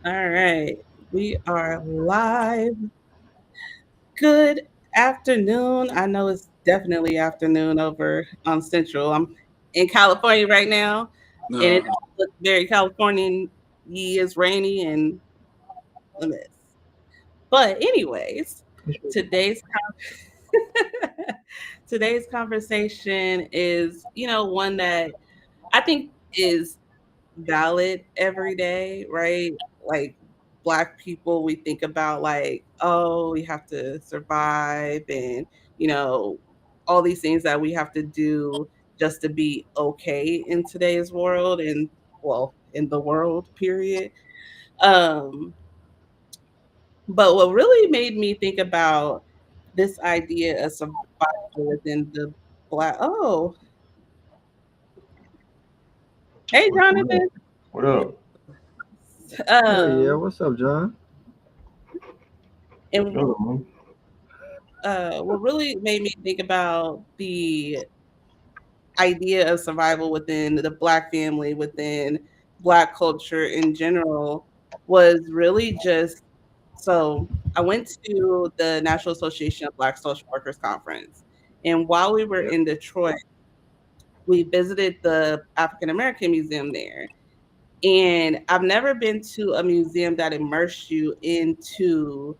All right, we are live. Good afternoon. I know it's definitely afternoon over on Central. I'm in California right now, and it No, looks very Californian. It's rainy and a mess. But anyways, today's today's conversation is, one that I think is valid every day, right? Like black people, we think about like, oh, we have to survive and, you know, all these things that we have to do just to be okay in today's world and well, in the world, period. Um, but what really made me think about this idea of survival within the black hey What up? Jonathan. What up? yeah. Oh yeah, Um what's up, John? and Hello, man. what really made me think about the idea of survival within the black family, within black culture in general, was really just so I went to the National Association of Black Social Workers conference. And while we were Yeah. in Detroit, we visited the African American Museum there. And I've never been to a museum that immersed you into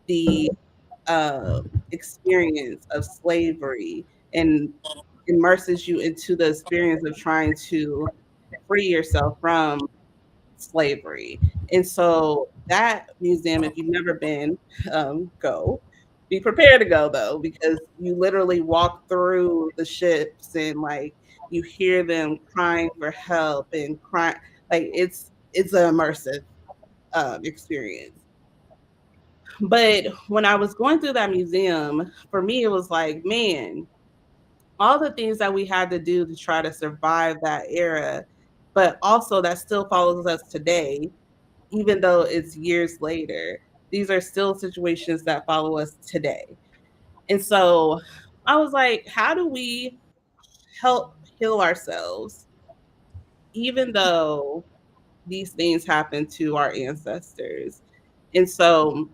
the uh, experience of slavery and immerses you into the experience of trying to free yourself from slavery. And so that museum, if you've never been, go. Be prepared to go though, because you literally walk through the ships and like you hear them crying for help and crying. Like it's an immersive experience. But when I was going through that museum, for me, it was like, man, all the things that we had to do to try to survive that era, but also that still follows us today, even though it's years later. These are still situations that follow us today. And so I was like, how do we help heal ourselves, even though these things happened to our ancestors? And so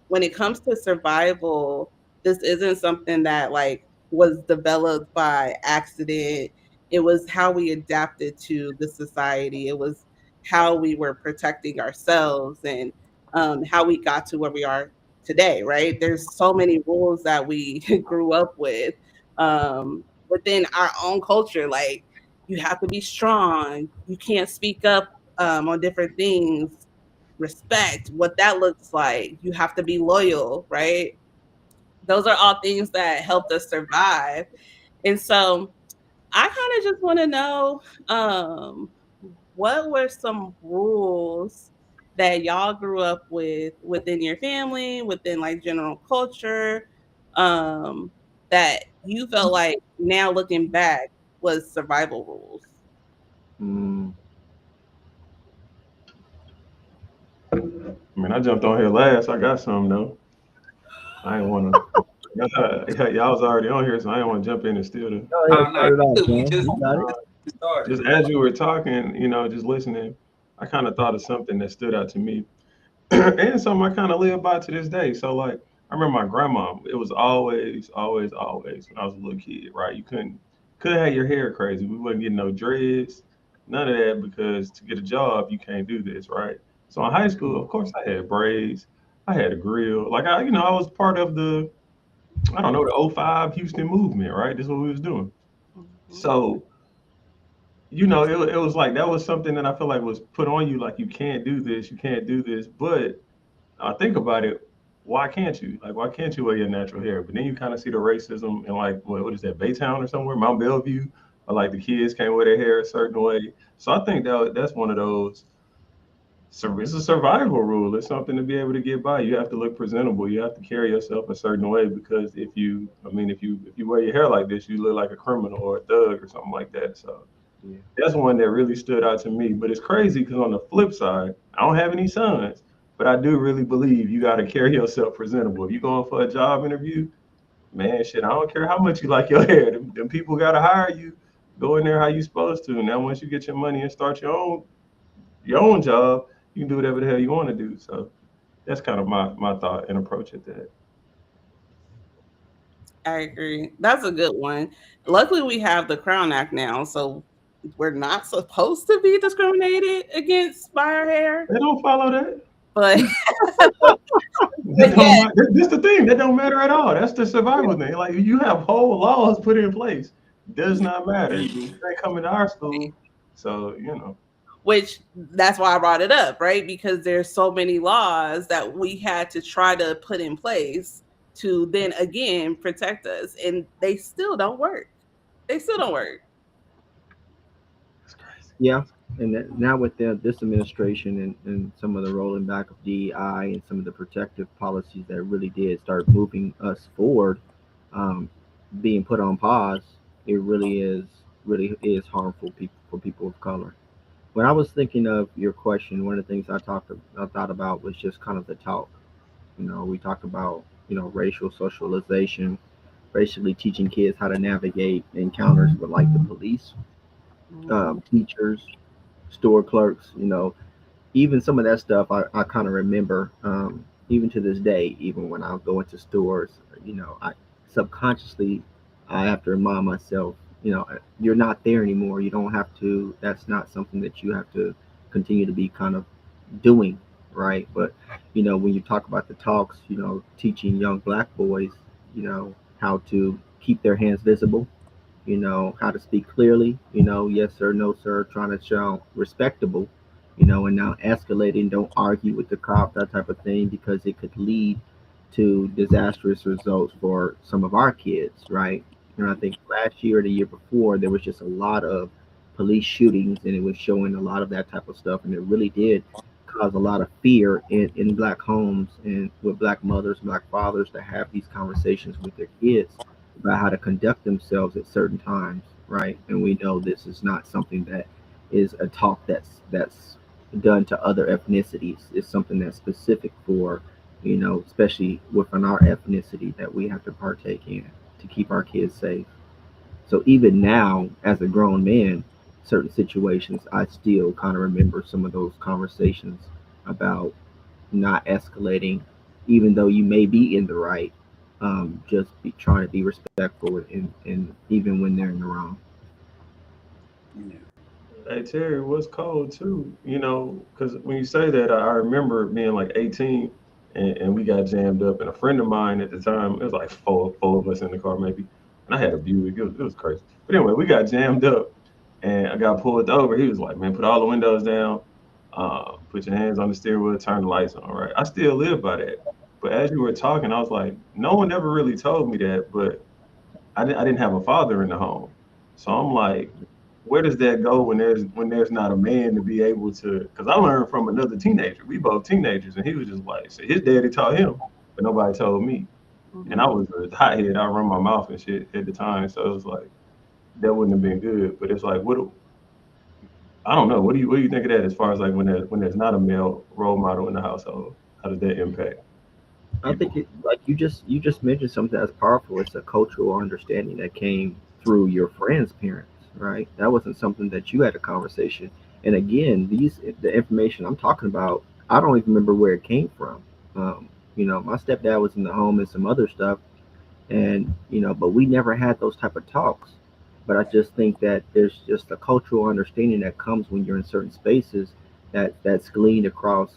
when it comes to survival, this isn't something that like was developed by accident. It was how we adapted to the society. It was how we were protecting ourselves and how we got to where we are today. Right? There's so many rules that we grew up with within our own culture. Like you have to be strong. You can't speak up on different things, respect, what that looks like. You have to be loyal, right? Those are all things that helped us survive. And so I kind of just want to know what were some rules that y'all grew up with within your family, within like general culture, um, that you felt like now looking back was survival rules? Mm, I mean, I jumped on here last. I got some though. I ain't wanna. Y'all was already on here, so I didn't want to jump in and steal the. No, the no, thunder. you good. We just Uh, started. just as you were talking, just listening, I kind of thought of something that stood out to me, and something I kind of live by to this day. So, like, I remember my grandma. It was always, always, always when I was a little kid, right? You couldn't have your hair crazy. We wasn't getting no dreads, none of that, because to get a job, you can't do this, right? So in high school, of course, I had braids. I had a grill. Like I was part of the, I don't know, the '05 Houston movement, right? This is what we was doing. Mhm. So it was like that was something that I feel like was put on you, like you can't do this, you can't do this. But I think about it, why can't you? Like, why can't you wear your natural hair? But then you kind of see the racism in like what is that, Baytown or somewhere, Mount Bellevue, or like the kids can't wear their hair a certain way. So I think that's one of those. So it's a survival rule. It's something to be able to get by. You have to look presentable. You have to carry yourself a certain way because if you wear your hair like this, you look like a criminal or a thug or something like that. So Yeah. that's one that really stood out to me. But it's crazy because on the flip side, I don't have any sons, but I do really believe you got to carry yourself presentable. If you're going for a job interview, man, shit, I don't care how much you like your hair. Them people got to hire you. Go in there how you supposed to. Now, once you get your money and start your own job, You can do whatever the hell you want to do. So that's kind of my thought and approach at that. I agree. That's a good one. Luckily, we have the Crown Act now, so we're not supposed to be discriminated against by our hair. They don't follow that. But That yeah, don't, that's the thing. That don't matter at all. That's the survival thing. Like you have whole laws put in place. Does not matter. Mhm. They come into our school, so you know. which that's why I brought it up, right? Because there's so many laws that we had to try to put in place to then again protect us, and they still don't work. They still don't work. That's crazy. Yeah, and now with this administration and some of the rolling back of DEI and some of the protective policies that really did start moving us forward, um, being put on pause, it really is harmful for people of color. When I was thinking of your question, one of the things I thought about was just kind of the talk. We talked about racial socialization, basically teaching kids how to navigate encounters with like the police, Mhm. teachers, store clerks, even some of that stuff I kind of remember, even to this day, even when I go into stores, I subconsciously, I have to remind myself, you're not there anymore. You don't have to, that's not something that you have to continue to be kind of doing, right? But, when you talk about the talks, teaching young black boys, how to keep their hands visible, how to speak clearly, yes sir, no sir, trying to sound respectable, and now escalating, don't argue with the cop, that type of thing, because it could lead to disastrous results for some of our kids, right? And I think last year or the year before, there was just a lot of police shootings, and it was showing a lot of that type of stuff, and it really did cause a lot of fear in black homes and with black mothers, black fathers to have these conversations with their kids about how to conduct themselves at certain times, right? And we know this is not something that is a talk that's done to other ethnicities. It's something that's specific for, especially within our ethnicity that we have to partake in to keep our kids safe. So even now, as a grown man, certain situations I still kind of remember some of those conversations about not escalating, even though you may be in the right. Just be trying to be respectful and even when they're in the wrong. Yeah. Hey Terry, what's cold too? Because when you say that, I remember being like 18, and we got jammed up, and a friend of mine at the time, it was like four of us in the car maybe, and I had a Buick. It was crazy. But anyway, we got jammed up, and I got pulled over. He was like, "Man, put all the windows down, put your hands on the steering wheel, turn the lights on." Right? I still live by that. But as you were talking, I was like, no one ever really told me that, but I didn't have a father in the home, so I'm like, where does that go when there's not a man to be able to? Because I learned from another teenager. We both teenagers, and he was just like, so his daddy taught him, but nobody told me. And I Mhm. was a hothead. I run my mouth and shit at the time, so it was like that wouldn't have been good. But it's like, I don't know. What do you think of that as far as like when there's not a male role model in the household? How does that impact I think people? like you just mentioned something that's powerful. It's a cultural understanding that came through your friend's parents, right? That wasn't something that you had a conversation. And again, the information I'm talking about, I don't even remember where it came from. My stepdad was in the home and some other stuff, and but we never had those type of talks. But I just think that there's just a cultural understanding that comes when you're in certain spaces that's gleaned across,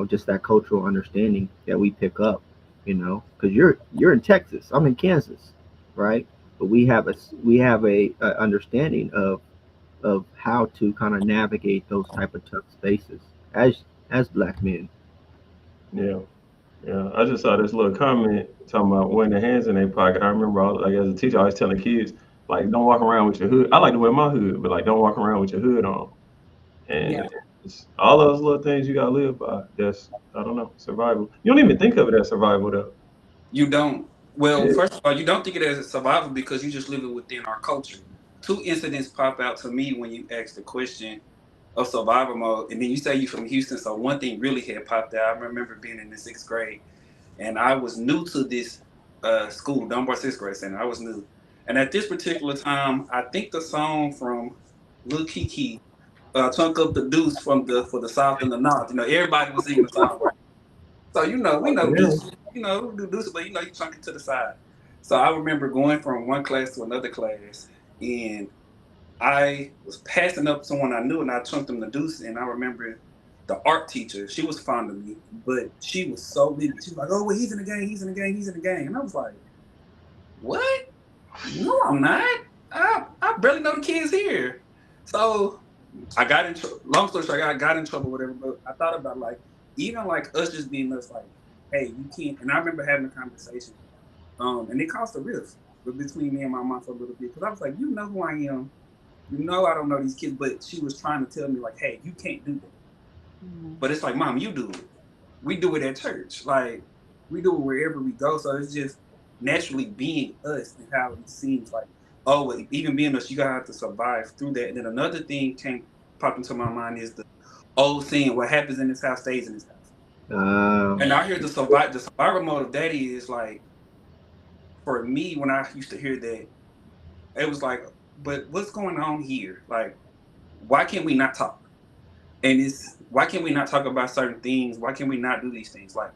just that cultural understanding that we pick up, because you're in Texas, I'm in Kansas, right? But we have a understanding of how to kind of navigate those type of tough spaces as black men. Yeah. Yeah, I just saw this little comment talking about wearing their hands in their pocket. I remember, like as a teacher, I was telling kids, like, don't walk around with your hood. I like to wear my hood, but like, don't walk around with your hood on. Yeah. And it's all those little things you gotta live by. That's I don't know, survival. You don't even think of it as survival though. You don't. Well, Yeah. first of all, you don't think it as a survival because you just live it within our culture. Two incidents pop out to me when you ask the question of survival mode, and then you say you from Houston. So one thing really had popped out. I remember being in the sixth grade, and I was new to this school, Dunbar Sixth Grade Center. I was new, and at this particular time, I think the song from Lil Kiki chunk up the deuce for the south and the north. You know, everybody was singing the song, right? So you know, we know Yeah. deuce. You know, do deuce, but you know, you chunk it to the side. So I remember going from one class to another class, and I was passing up someone I knew, and I chunked them the deuce. And I remember the art teacher. She was fond of me, but she was so little. She was like, "Oh, well, he's in the game. He's in the game. He's in the game." And I was like, "What? No, I'm not. I barely know the kids here." So I got in trouble. Long story short, I got in trouble, whatever. But I thought about like even like us just being us, like, hey, you can't. And I remember having a conversation, and it caused a rift between me and my mom for a little bit because I was like, you know who I am. You know I don't know these kids, but she was trying to tell me like, hey, you can't do that. But it's like, Mom, you do it. We do it at church. Like we do it wherever we go. So it's just naturally being us and how it seems like, oh, well, even being us, you gotta have to survive through that. And then another thing popped into my mind is the old saying, what happens in this house stays in this house. And I hear the survival mode of that is like, for me, when I used to hear that, it was like, but what's going on here? Like, why can't we not talk? And it's why can't we not talk about certain things? Why can't we not do these things? Like,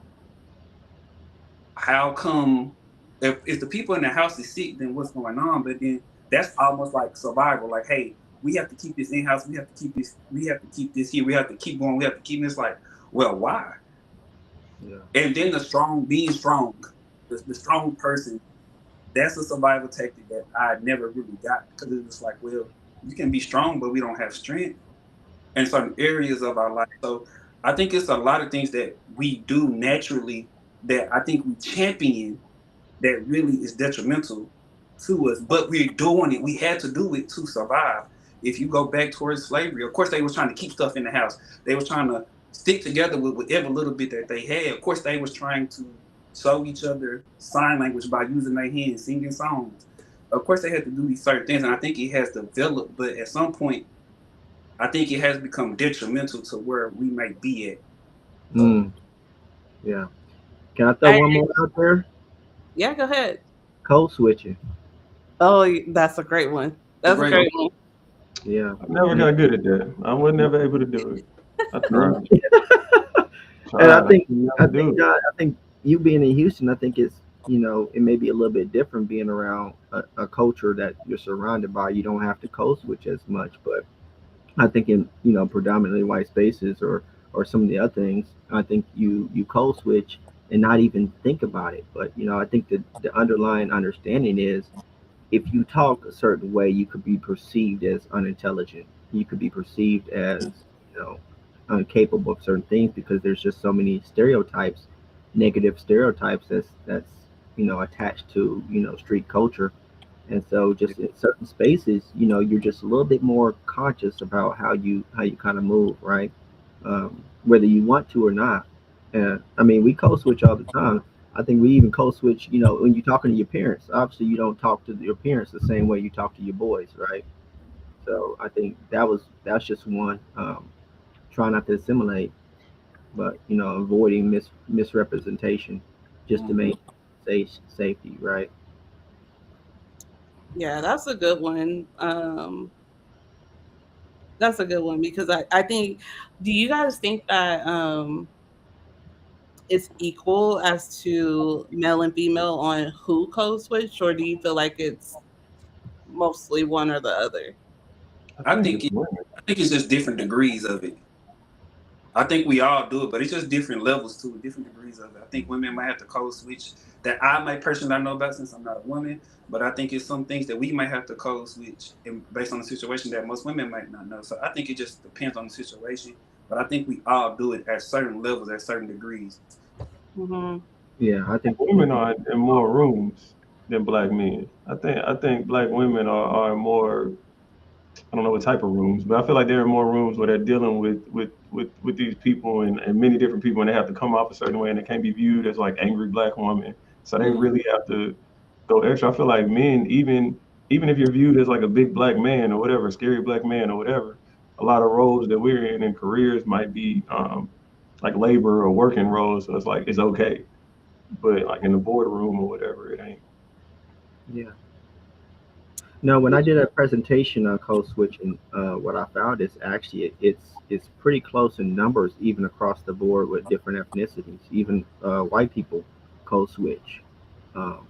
how come if the people in the house is sick, then what's going on? But then that's almost like survival. Like, hey, we have to keep this in house. We have to keep this. We have to keep this here. We have to keep going. We have to keep this. Like, well, why? Yeah. And then being strong, the strong person. That's a survival tactic that I never really got because it was like, well, you can be strong, but we don't have strength in certain areas of our life. So I think it's a lot of things that we do naturally that I think we champion that really is detrimental to us, but we're doing it. We had to do it to survive. If you go back towards slavery, of course, they was trying to keep stuff in the house. They was trying to stick together with whatever little bit that they had. Of course, they was trying to show each other sign language by using their hands, singing songs. Of course, they had to do these certain things, and I think it has developed, but at some point, I think it has become detrimental to where we may be at. Yeah. Can I throw one more out there? Yeah, go ahead. Code switching. Oh, that's a great one. That's a great one. Yeah. I never got good at that. I was never able to do it. I tried. And I think you being in Houston, I think it's, it may be a little bit different being around a culture that you're surrounded by. You don't have to code switch as much, but I think in predominantly white spaces or some of the other things, I think you code switch and not even think about it. But I think that the underlying understanding is if you talk a certain way, you could be perceived as unintelligent. You could be perceived as incapable of certain things because there's just so many stereotypes, negative stereotypes that's attached to street culture. And so just in certain spaces, you're just a little bit more conscious about how you kind of move, right? Whether you want to or not. And I mean, we code switch all the time. I think we even code switch, when you're talking to your parents. Obviously, you don't talk to your parents the same way you talk to your boys, right? So I think that's just one. Try not to assimilate, but avoiding misrepresentation just to maintain safety, right? Yeah, that's a good one. That's a good one because I think, do you guys think that it's equal as to male and female on who code switch, or do you feel like it's mostly one or the other? I think it's just different degrees of it. I think we all do it, but it's just different levels to it, different degrees of it. I think women might have to code switch that I might personally not know about since I'm not a woman, but I think it's some things that we might have to code switch based on the situation that most women might not know. So I think it just depends on the situation, but I think we all do it at certain levels, at certain degrees. Mm-hmm. Yeah, I think women are in more rooms than black men. I think black women are in more, I don't know what type of rooms, but I feel like they're in more rooms where they're dealing with these people and many different people, and they have to come off a certain way, and they can't be viewed as like angry black women. So they really have to go extra. I feel like men, even if you're viewed as like a big black man or whatever, scary black man or whatever, a lot of roles that we're in and careers might be like labor or working roles. So it's like it's okay, but like in the boardroom or whatever, it ain't. Yeah. No, when I did a presentation on code switching, what I found is actually it's pretty close in numbers, even across the board with different ethnicities. Even white people code switch, um,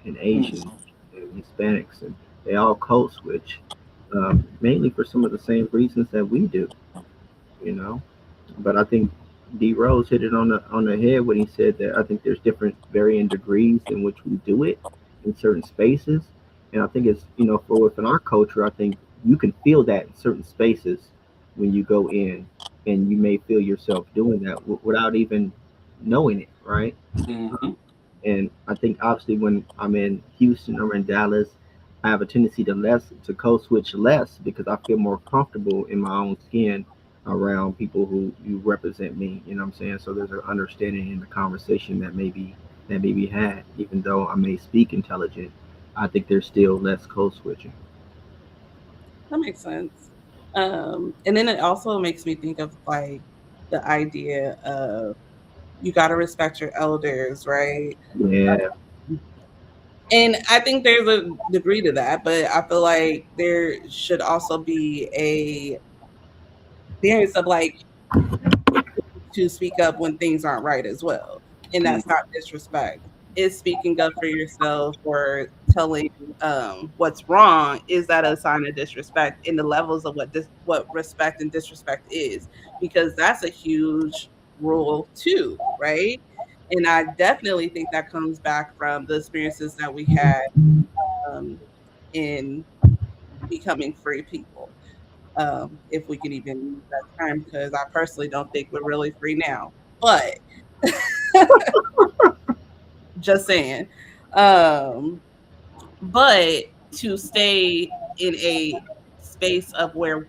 and Asians and Hispanics, and they all code switch, mainly for some of the same reasons that we do. You know, but I think D Rose hit it on the head when he said that I think there's different varying degrees in which we do it in certain spaces, and I think it's for within our culture, I think you can feel that in certain spaces when you go in, and you may feel yourself doing that without even knowing it, right? Mm-hmm. And I think obviously when I'm in Houston or in Dallas, I have a tendency to code switch less because I feel more comfortable in my own skin around people who represent me. You know what I'm saying? So there's an understanding in the conversation that may be had, even though I may speak intelligent. I think there's still less code switching. That makes sense. And then it also makes me think of like the idea of you got to respect your elders, right? Yeah. And I think there's a degree to that, but I feel like there should also be a experience of like to speak up when things aren't right as well. And that's not disrespect. Is speaking up for yourself or telling what's wrong, is that a sign of disrespect in the levels of what respect and disrespect is? Because that's a huge rule too, right? And I definitely think that comes back from the experiences that we had um, in becoming free people, if we can even use that term, because I personally don't think we're really free now. But just saying. Um, but to stay in a space of where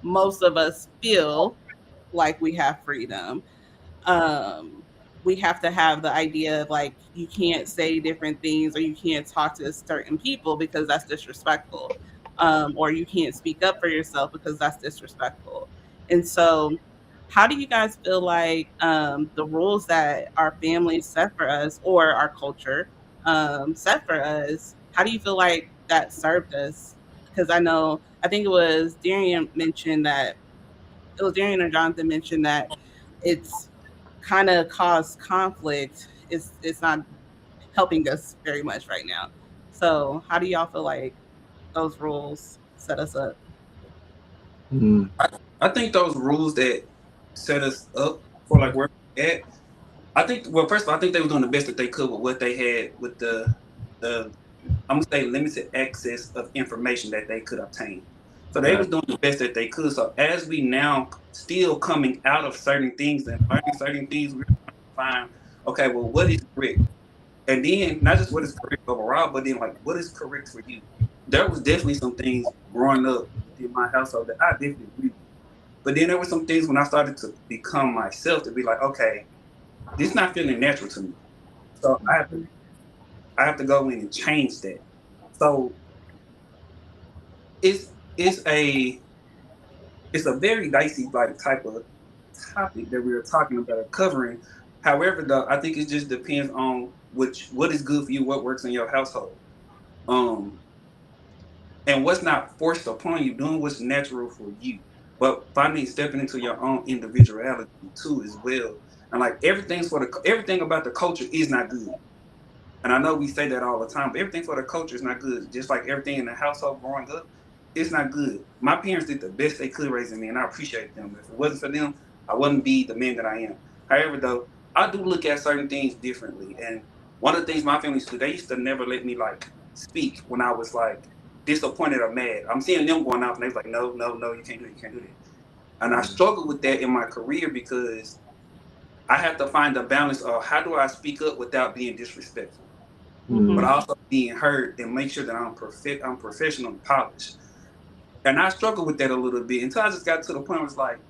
most of us feel like we have freedom, um, we have to have the idea of like you can't say different things or you can't talk to certain people because that's disrespectful, or you can't speak up for yourself because that's disrespectful. And so how do you guys feel like the rules that our families set for us or our culture set for us, how do you feel like that served us? Because I think it was Darian mentioned that it was Darian or Jonathan mentioned that it's kind of caused conflict. It's not helping us very much right now. So how do y'all feel like those rules set us up? Mm. I think those rules that set us up for like where we're at. I think well, first of all, I think they were doing the best that they could with what they had with the I'm gonna say limited access of information that they could obtain. So they Right. was doing the best that they could. So as we now still coming out of certain things and learning certain things, we're trying to find okay, well, what is correct? And then not just what is correct overall, but then like what is correct for you. There was definitely some things growing up in my household that I definitely agree with. But then there were some things when I started to become myself to be like, okay, this is not feeling natural to me. So I have to go in and change that. So it's it's a it's a very dicey like type of topic that we are talking about or covering. However, though, I think it just depends on what is good for you, what works in your household. Um, and what's not forced upon you, doing what's natural for you. But finally stepping into your own individuality too as well. And like everything about the culture is not good. And I know we say that all the time, but everything for the culture is not good. Just like everything in the household growing up, it's not good. My parents did the best they could raising me, and I appreciate them. If it wasn't for them, I wouldn't be the man that I am. However, though, I do look at certain things differently. And one of the things my family used to do, they used to never let me like speak when I was like disappointed or mad. I'm seeing them going out, and they was like, no, no, no, you can't do it, you can't do that. And I struggled with that in my career because I have to find a balance of how do I speak up without being disrespectful, but Mm. Mhm. also being heard and make sure that I'm professional and polished. And I struggled with that a little bit until I just got to the point where it's like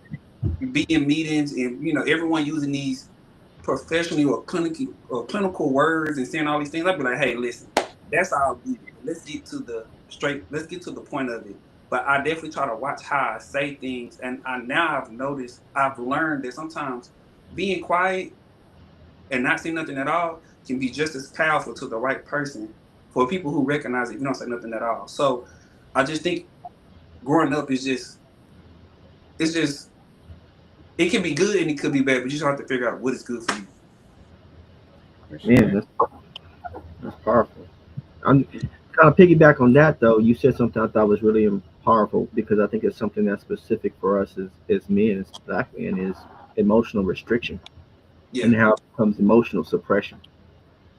be in meetings and everyone using these professional or clinical words and saying all these things. I'd be like, hey, listen, that's all good. Let's get to the point of it. But I definitely try to watch how I say things, and I've learned that sometimes being quiet and not saying nothing at all can be just as powerful to the right person For people who recognize it, you don't say nothing at all. So I just think growing up is just, it's just, it can be good and it could be bad, but you just have to figure out what is good for you. For sure. Man, that's powerful. I'm kind of piggyback on that though. You said something I thought was really powerful because I think it's something that's specific for us as men, as black men, is emotional restriction Yeah. and how it becomes emotional suppression,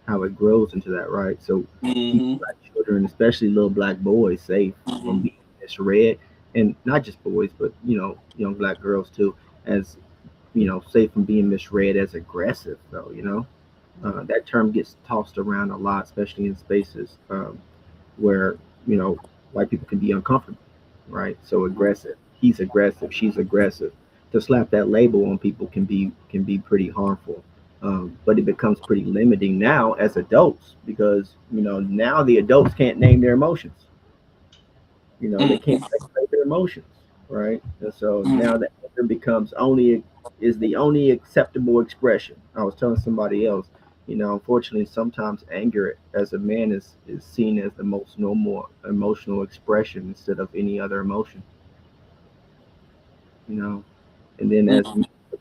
how it grows into that, right? So keep black children, especially little black boys, safe from being misread, and not just boys, but young black girls too, as safe from being misread as aggressive, though. That term gets tossed around a lot, especially in spaces where white people can be uncomfortable, right? So aggressive, he's aggressive, she's aggressive. To slap that label on people can be pretty harmful, but it becomes pretty limiting now as adults because now the adults can't name their emotions. They can't regulate their emotions, right? And so now that anger becomes is the only acceptable expression. I was telling somebody else, unfortunately, sometimes anger as a man is seen as the most normal emotional expression instead of any other emotion. And then as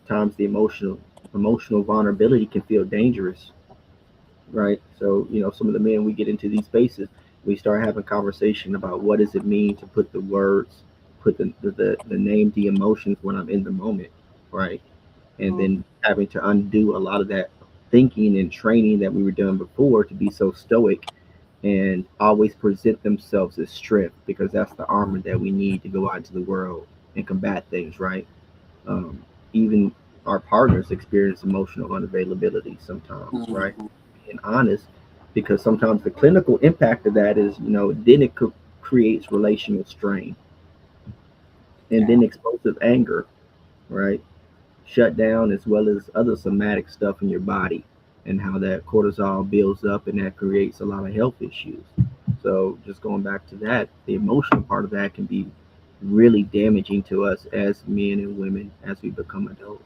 times the emotional vulnerability can feel dangerous, right? So some of the men we get into these spaces, we start having conversation about what does it mean to put the words, put the name, the emotions when I'm in the moment, right? And then having to undo a lot of that thinking and training that we were doing before to be so stoic and always present themselves as strength because that's the armor that we need to go out into the world and combat things, right? Even our partners experience emotional unavailability sometimes, right? Being honest, because sometimes the clinical impact of that is, then it creates relational strain and then explosive anger, right? Shut down as well as other somatic stuff in your body and how that cortisol builds up and that creates a lot of health issues. So just going back to that, the emotional part of that can be really damaging to us as men and women as we become adults.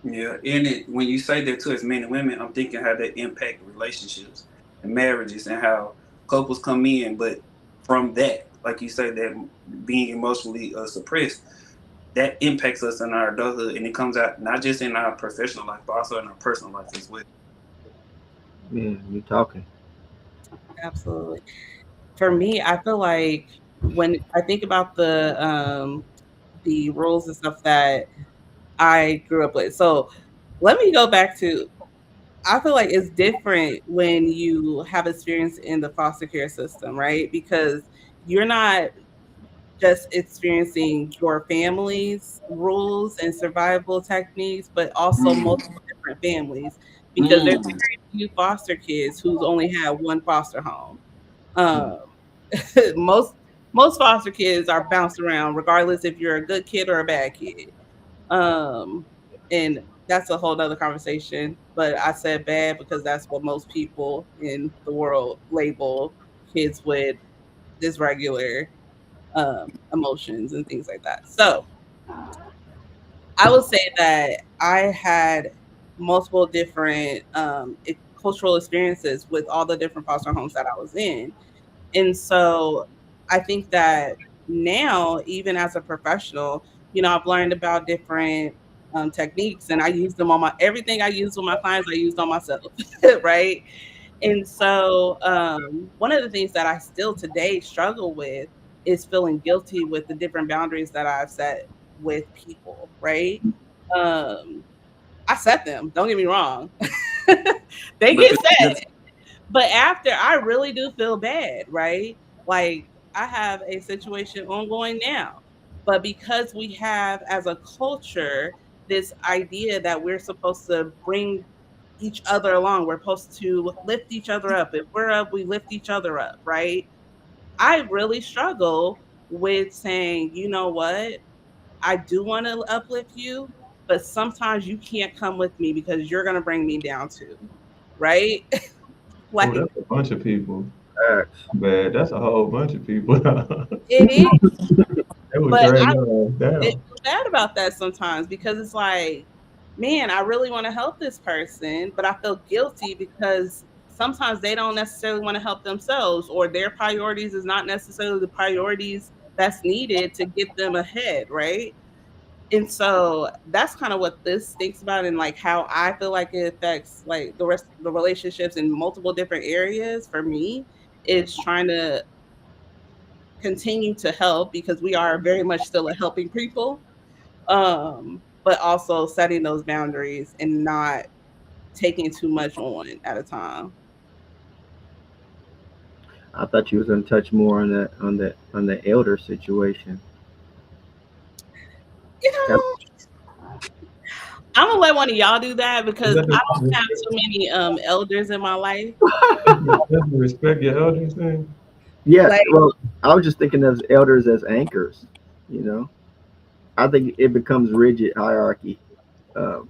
Yeah, and when you say that too, as men and women, I'm thinking how that impact relationships and marriages and how couples come in, but from that, like you say, that being emotionally suppressed, that impacts us in our adulthood, and it comes out not just in our professional life, but also in our personal life as well. Yeah, you're talking. Absolutely. For me, I feel like when I think about the rules and stuff that I grew up with. So let me go back to, I feel like it's different when you have experience in the foster care system, right? Because you're not just experiencing your family's rules and survival techniques, but also multiple different families. Because there's very few foster kids who's only had one foster home. Most foster kids are bounced around, regardless if you're a good kid or a bad kid. And that's a whole nother conversation. But I said bad because that's what most people in the world label kids with dysregulated emotions and things like that. So I would say that I had multiple different cultural experiences with all the different foster homes that I was in. And so I think that now, even as a professional, I've learned about different techniques, and I use them on everything I use with my clients, I used on myself, right? And so one of the things that I still today struggle with is feeling guilty with the different boundaries that I've set with people, right? I set them, don't get me wrong. They get set. But after, I really do feel bad, right? Like, I have a situation ongoing now. But because we have, as a culture, this idea that we're supposed to bring each other along, we're supposed to lift each other up. If we're up, we lift each other up, right? I really struggle with saying, you know what? I do want to uplift you, but sometimes you can't come with me because you're going to bring me down too, right? Oh, that's a bunch of people. Uh, Bad. That's a whole bunch of people. It is. They would But drag I your ass down. feel bad about that sometimes because it's like, man, I really want to help this person, but I feel guilty because sometimes they don't necessarily want to help themselves, or their priorities is not necessarily the priorities that's needed to get them ahead, right? And so that's kind of what this thinks about, and like how I feel like it affects like the rest of the relationships in multiple different areas for me is trying to continue to help because we are very much still a helping people. But also setting those boundaries and not taking too much on at a time. I thought you was gonna touch more on the elder situation. You That, know, I'm gonna let one of y'all do that Is because that I don't have too many elders in my life. the respect your elders thing? yeah, Like, well, I was just thinking of elders as anchors. You know, I think it becomes rigid hierarchy, um,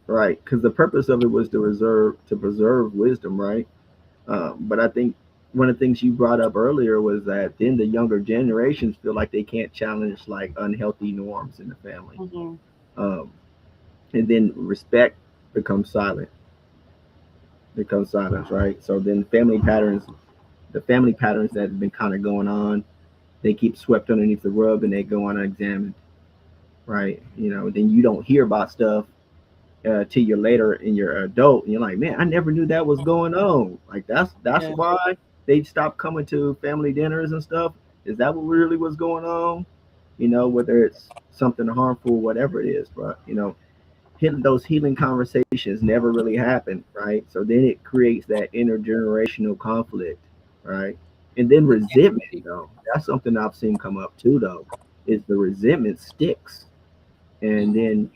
right? Because the purpose of it was to preserve wisdom, right? But I think one of the things you brought up earlier was that then the younger generations feel like they can't challenge like unhealthy norms in the family, mhm, um, and then respect becomes silent, becomes silence, right? So then the family patterns that have been kind of going on, they keep swept underneath the rug and they go unexamined, right? You know, then you don't hear about stuff till you're later in your adult, and you're like, man, I never knew that was going on. Like that's yeah, why they stopped coming to family dinners and stuff. Is that what really was going on? You know, whether it's something harmful, whatever it is, but you know, those healing conversations never really happen, right? So then it creates that intergenerational conflict, right? And then resentment, though. That's something I've seen come up too, though. Is the resentment sticks, and then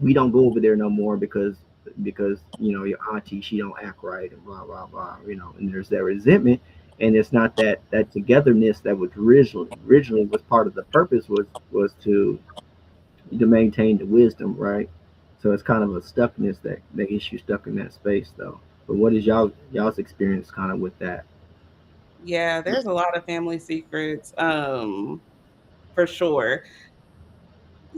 we don't go over there no more because you know your auntie, she don't act right and blah blah blah, you know, and there's that resentment, and it's not that togetherness that was originally was part of the purpose was to maintain the wisdom, right? So it's kind of a stuckness that gets you stuck in that space though. But what is y'all's experience kind of with that? yeah. There's a lot of family secrets, for sure.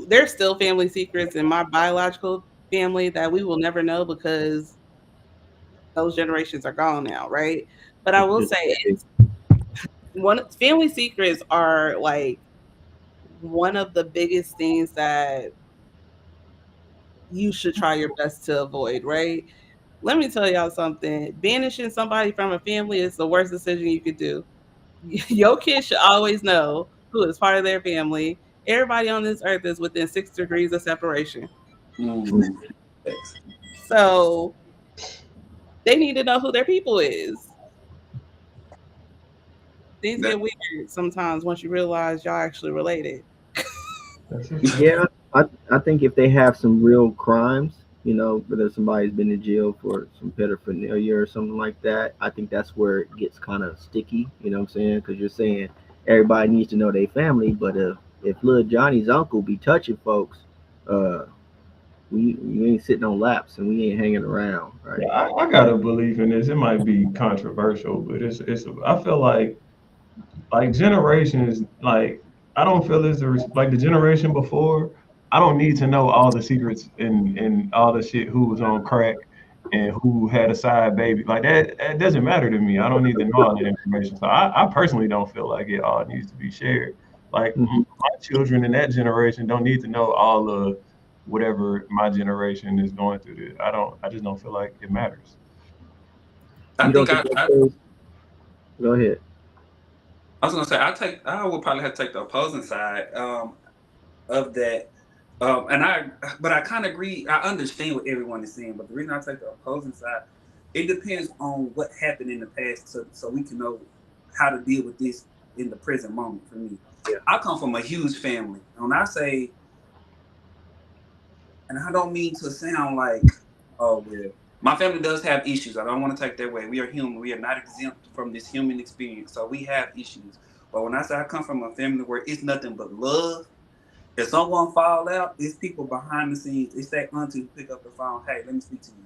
There's still family secrets in my biological family that we will never know because those generations are gone now, right? But I will say it's one family secrets are like one of the biggest things that you should try your best to avoid, right? Let me tell y'all something. Banishing somebody from a family is the worst decision you could do. Your kids should always know who is part of their family. Everybody on this earth is within 6 degrees of separation. Mm. Thanks. So they need to know who their people is. Things That, get weird sometimes once you realize y'all actually related. That's a fact. Yeah, I think if they have some real crimes, you know, whether somebody's been in jail for some pedophilia or something like that, I think that's where it gets kind of sticky. You know what I'm saying? Because you're saying everybody needs to know their family, but if little Johnny's uncle be touching folks, uh, we ain't sitting on laps and we ain't hanging around, right? Yeah, I got a belief in this. It might be controversial, but I feel like generations, like I don't feel like the generation before. I don't need to know all the secrets and all the shit who was on crack and who had a side baby. Like that doesn't matter to me. I don't need to know all that information. So I personally don't feel like it all needs to be shared. Like Hmm. my children in that generation don't need to know all the whatever my generation is going through. I just don't feel like it matters. I You think don't think that I goes? Go ahead. I was gonna say I would probably have to take the opposing side of that. But I kind of agree. I understand what everyone is saying, but the reason I take the opposing side, it depends on what happened in the past, so we can know how to deal with this in the present moment. For me, Yeah. I come from a huge family, and when I say, and I don't mean to sound like, oh well, my family does have issues. I don't want to take that way. We are human. We are not exempt from this human experience, so we have issues. But when I say I come from a family where it's nothing but love, if someone fall out, it's people behind the scenes. It's that auntie who pick up the phone. Hey, let me speak to you.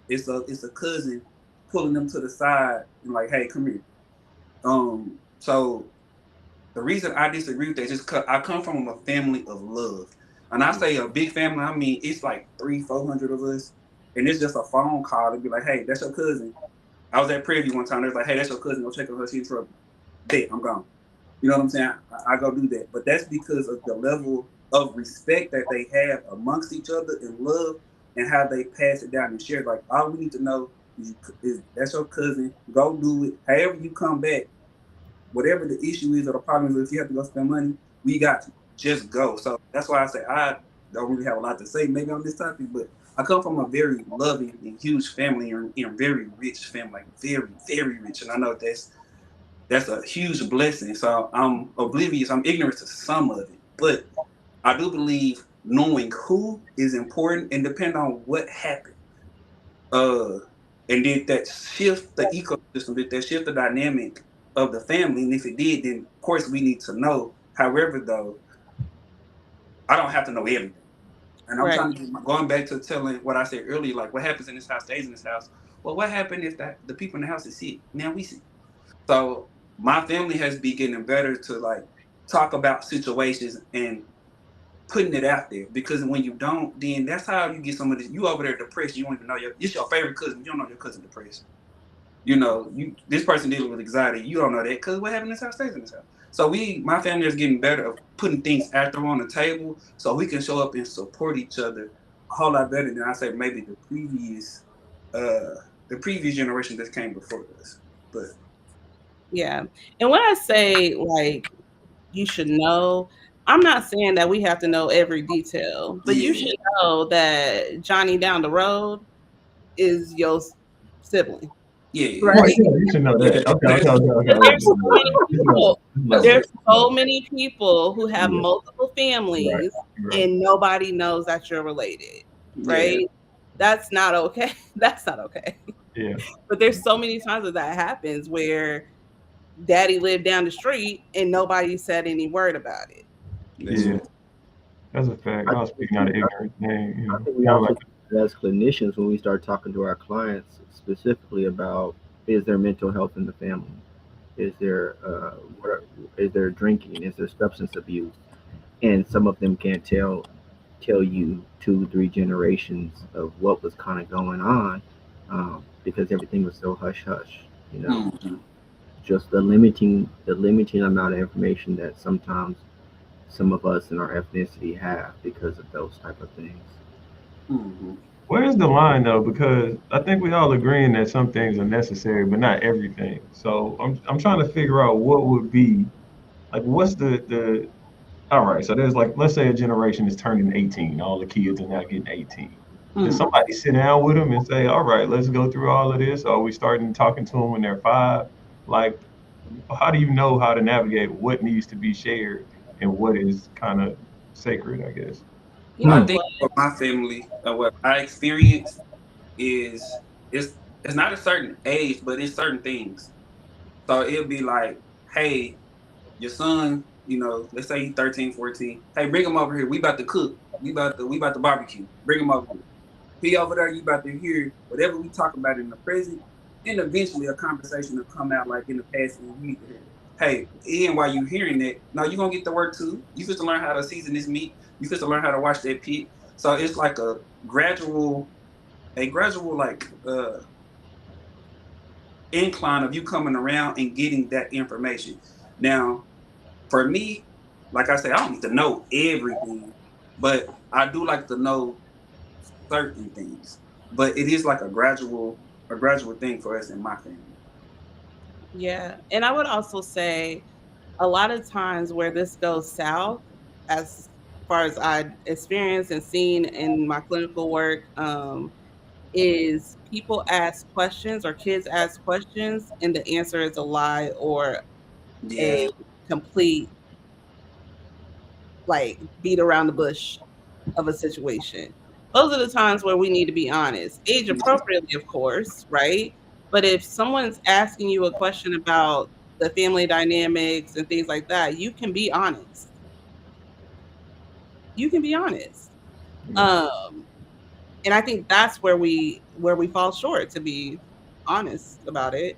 It's a cousin pulling them to the side and like, hey, come here. So the reason I disagree with that is just because I come from a family of love. And I say a big family, I mean it's like 300-400 of us. and it's just a phone call. It'd be like, hey, that's your cousin. I was at Prairie one time. They're like, hey, that's your cousin. Go check on her. She's in trouble. Dead. I'm gone. You know what I'm saying? I go do that. But that's because of the level of respect that they have amongst each other and love, and how they pass it down and share. Like, all we need to know is that's your cousin. Go do it. However you come back, whatever the issue is or the problem is, if you have to go spend money, we got you. Just go. So that's why I say I don't really have a lot to say maybe on this topic, but I come from a very loving and huge family and very rich family, like very, very rich. And I know that's a huge blessing. So I'm oblivious, I'm ignorant to some of it. But I do believe knowing who is important and depend on what happened. And did that shift the ecosystem, did that shift the dynamic of the family? And if it did, then of course we need to know. However, though, I don't have to know everything. And I'm trying to going back to telling what I said earlier, like what happens in this house stays in this house. Well, what happened if the people in the house is sick? Now we see. So my family has been getting better to like talk about situations and putting it out there, because when you don't, then that's how you get some of this. You over there depressed, you don't even know it's your favorite cousin. You don't know your cousin depressed. You know, this person dealing with anxiety. You don't know that because what happened in this house stays in this house. So my family is getting better at putting things out there on the table so we can show up and support each other a whole lot better than I say maybe the previous generation that came before us. But yeah, and when I say like you should know, I'm not saying that we have to know every detail, but you should know that Johnny down the road is your sibling. Yeah, right. You should know that. Okay. There's so many people who have multiple families, and nobody knows that you're related, right? Yeah. That's not okay. That's not okay. Yeah. But there's so many times that happens where daddy lived down the street and nobody said any word about it. Yeah. That's a fact. I was speaking out of ignorance. I think we also, as clinicians, when we start talking to our clients specifically about, is there mental health in the family? Is there is there drinking? Is there substance abuse? And some of them can't tell you 2-3 generations of what was kind of going on, because everything was so hush hush. You know, just the limiting amount of information that sometimes some of us in our ethnicity have because of those type of things. Where's the line though? Because I think we all agreeing that some things are necessary, but not everything. So I'm trying to figure out what would be like. What's the all right? So there's like, let's say a generation is turning 18. All the kids are now getting 18. Does somebody sit down with them and say, all right, let's go through all of this? Or are we starting talking to them when they're 5? Like, how do you know how to navigate what needs to be shared and what is kind of sacred, I guess? I think for my family, what I experienced is it's not a certain age, but it's certain things. So it'll be like, hey, your son, you know, let's say he's 13, 14. Hey, bring him over here. We about to cook. We about to barbecue. Bring him over here. He over there, you about to hear whatever we talk about in the present, and eventually a conversation will come out like in the past, and you need to hear. Hey, and while you hearing that, now you're gonna get the work too. You supposed to learn how to season this meat. You supposed to learn how to wash that pit. So it's like a gradual like incline of you coming around and getting that information. Now, for me, like I said, I don't need to know everything, but I do like to know certain things. But it is like a gradual thing for us in my family. Yeah, and I would also say a lot of times where this goes south, as far as I experienced and seen in my clinical work, is people ask questions or kids ask questions and the answer is a lie or a complete like beat around the bush of a situation. Those are the times where we need to be honest, age appropriately, of course, right? But if someone's asking you a question about the family dynamics and things like that, you can be honest. You can be honest. And I think that's where we fall short, to be honest about it,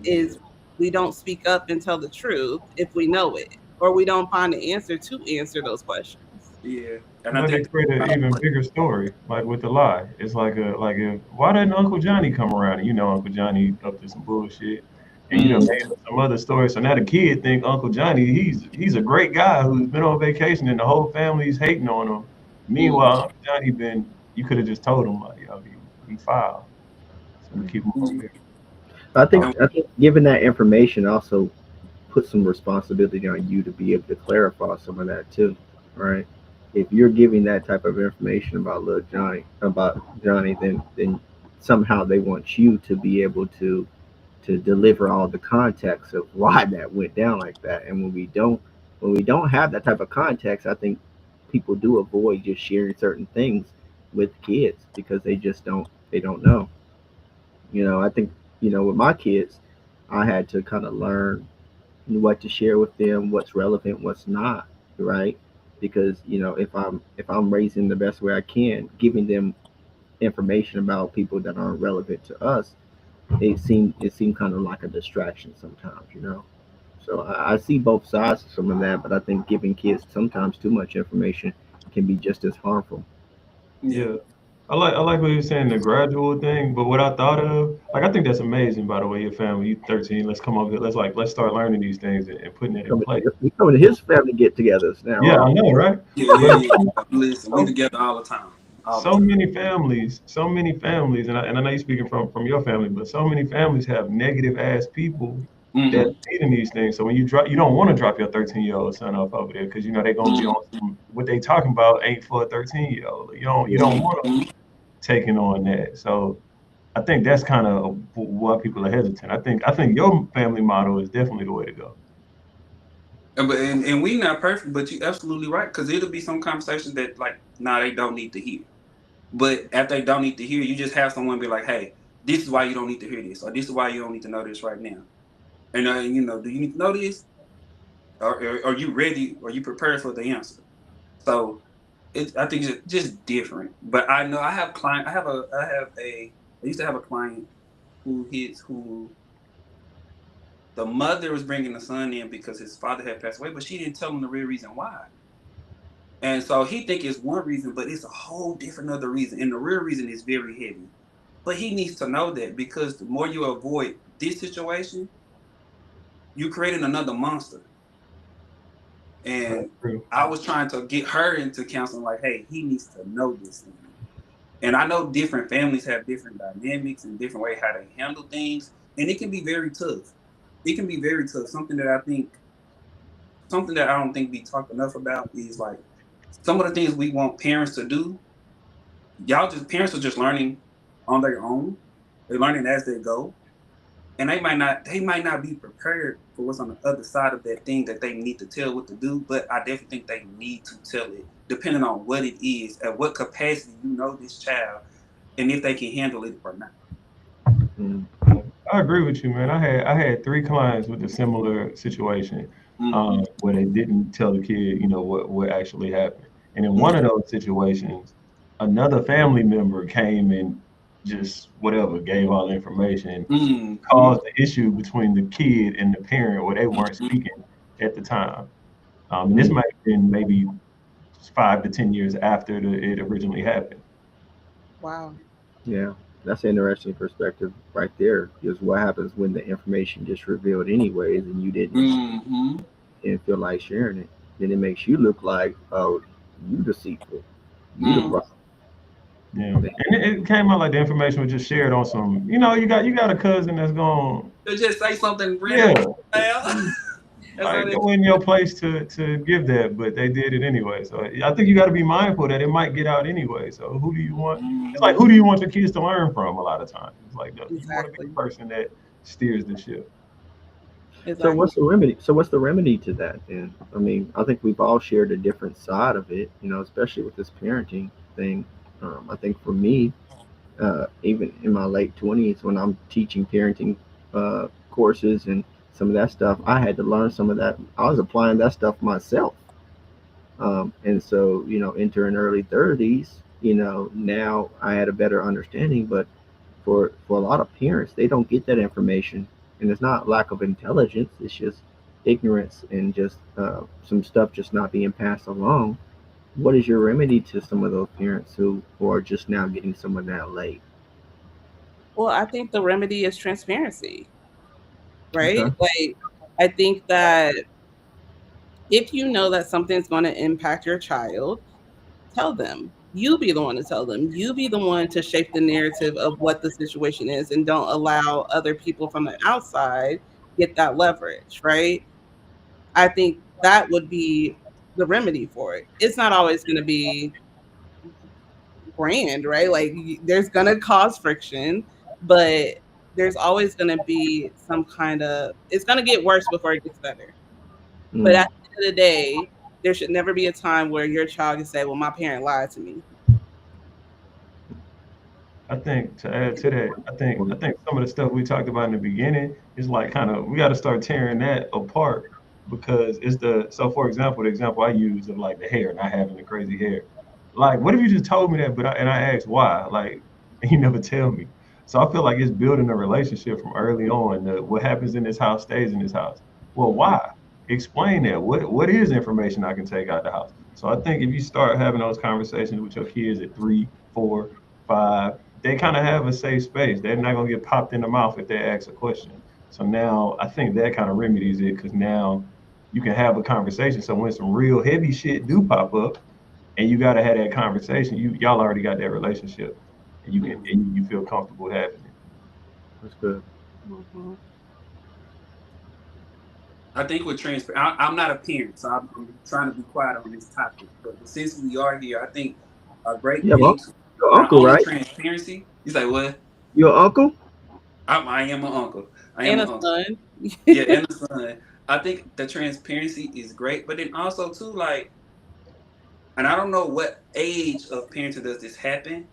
is we don't speak up and tell the truth if we know it, or we don't find the answer to answer those questions. Yeah, and I But they think create an even bigger story, like with the lie. It's like if why didn't Uncle Johnny come around? And you know Uncle Johnny up to some bullshit, and you know mm, made up some other story. So now the kid think Uncle Johnny he's a great guy who's been on vacation and the whole family's hating on him. mm, Meanwhile, Uncle Johnny been you could have just told him like yo he foul, so we keep him over mm. here. And I think giving that information also put some responsibility on you to be able to clarify some of that too, right? If you're giving that type of information about little Johnny, then somehow they want you to be able to deliver all the context of why that went down like that. And when we don't have that type of context, I think people do avoid just sharing certain things with kids because they don't know. I think with my kids, I had to kind of learn what to share with them, what's relevant, what's not, right? Because if I'm raising the best way I can, giving them information about people that aren't relevant to us, it seemed kind of like a distraction sometimes. So I see both sides of some of that, but I think giving kids sometimes too much information can be just as harmful. yeah, Yeah. I like what you're saying, the gradual thing, but what I thought of, like I think that's amazing by the way, your family, you 13, let's come over here, let's start learning these things and putting it in place. We coming to his family get-togethers now, Yeah, right? I know, right? yeah, But yeah, yeah. Listen, we so, together all the time, all the so time. many families, and I know you're speaking from your family, but so many families have negative ass people that Mm-hmm. lead in these things. So when you don't want to drop your 13-year-old son off over there because you know they're gonna be on what they talking about ain't for a 13-year-old. You don't want them Mm-hmm. taking on that. So I think that's kind of why people are hesitant. I think your family model is definitely the way to go. And we not perfect, but you absolutely right because it'll be some conversations that like, nah, they don't need to hear. But after they don't need to hear, you just have someone be like, hey, this is why you don't need to hear this, or this is why you don't need to know this right now. And do you need to know this, or are you ready? Are you prepared for the answer? So I think it's just different. But I know I have client. I used to have a client who the mother was bringing the son in because his father had passed away, but she didn't tell him the real reason why. And so he think it's one reason, but it's a whole different other reason. And the real reason is very heavy. But he needs to know that because the more you avoid this situation, you're creating another monster. That's And true. I was trying to get her into counseling, like, hey, he needs to know this thing. And I know different families have different dynamics and different way how they handle things. And it can be very tough. It can be very tough. Something that I don't think we talk enough about is like some of the things we want parents to do. Parents are just learning on their own. They're learning as they go. And they might not be prepared for what's on the other side of that thing that they need to tell what to do, but I definitely think they need to tell it, depending on what it is, at what capacity you know this child, and if they can handle it or not. Mm. I agree with you, man. I had three clients with a similar situation Mm-hmm. where they didn't tell the kid, what actually happened. And in one of those situations, another family member came and just whatever gave all the information, Mm-hmm. caused the issue between the kid and the parent where they weren't speaking at the time. And this might have been maybe 5 to 10 years after it originally happened. Wow. Yeah, that's an interesting perspective right there. Because what happens when the information gets revealed anyways, and Mm-hmm. didn't feel like sharing it? Then it makes you look like, oh, you deceitful, you the Mm-hmm. problem. Yeah, and it came out like the information was just shared on some. You got a cousin that's going. They just say something random. Yeah, That's how like they. it wasn't your place to give that, but they did it anyway. So I think you got to be mindful that it might get out anyway. So who do you want? It's like Mm-hmm. who do you want your kids to learn from? A lot of times, it's like you want to be the Exactly. person that steers the ship. So Exactly. what's the remedy? So what's the remedy to that then? I mean, I think we've all shared a different side of it, especially with this parenting thing. I think for me, even in my late 20s, when I'm teaching parenting courses and some of that stuff, I had to learn some of that. I was applying that stuff myself. And so, entering early 30s, now I had a better understanding. But for a lot of parents, they don't get that information, and it's not lack of intelligence; it's just ignorance and just some stuff just not being passed along. what is your remedy to some of those parents who are just now getting some of that late? Well, I think the remedy is transparency, right? Okay. Like, I think that if you know that something's going to impact your child, tell them. You be the one to tell them. You be the one to shape the narrative of what the situation is, and don't allow other people from the outside get that leverage, right? I think that would be the remedy for it. It's not always going to be grand, right? Like, there's going to cause friction, but there's always going to be some kind of, it's going to get worse before it gets better. But Mm. at the end of the day, there should never be a time where your child can say, well, my parent lied to me. I think to add to that, I think some of the stuff we talked about in the beginning is like kind of we got to start tearing that apart because it's the so for example, the example I use of like the hair, not having the crazy hair. Like, what if you just told me that, and I asked why, like, and you never tell me. So I feel like it's building a relationship from early on. What happens in this house stays in this house. Well, why? Explain that. What is information I can take out the house? So I think if you start having those conversations with your kids at 3, 4, 5, they kind of have a safe space. They're not gonna get popped in the mouth if they ask a question. So now I think that kind of remedies it because now you can have a conversation. So when some real heavy shit do pop up, and you gotta have that conversation, y'all already got that relationship, and you feel comfortable having it. That's good. Mhm. I think with I'm not a parent, so I'm trying to be quiet on this topic. But since we are here, I think a great Yeah, well, thing to your not uncle, only right? transparency. He's like, what? Your uncle? I am an uncle. I am And an a uncle. son. Yeah, and a son. I think the transparency is great, but then also too, like, and I don't know what age of parenting does this happen,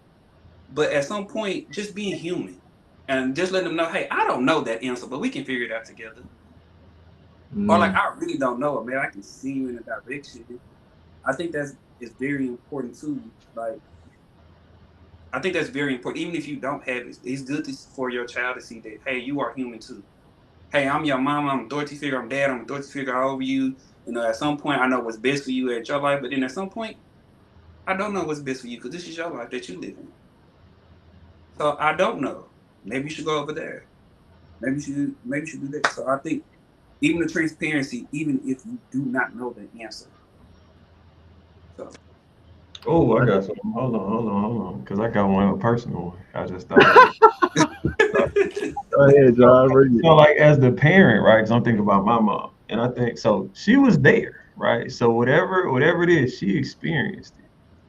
but at some point, just being human and just letting them know, hey, I don't know that answer, but we can figure it out together. Or like, Mm. I really don't know it, man. I can see you in a direction. I think that's is very important too. Like, I think that's very important. Even if you don't have it, it's good for your child to see that, hey, you are human too. Hey, I'm your mom. I'm a authority figure. I'm dad. I'm a authority figure over you. You know, at some point, I know what's best for you at your life, but then at some point, I don't know what's best for you because this is your life that you live in. So I don't know. Maybe you should go over there. Maybe you should do that. So I think even the transparency, even if you do not know the answer. So Oh, I I got think something. Hold on, because I got one a personal one. I just thought of it. go ahead, So, John. Bring so it. like as the parent, right? Because I'm thinking about my mom, and I think so. She was there, right? So whatever it is, she experienced it,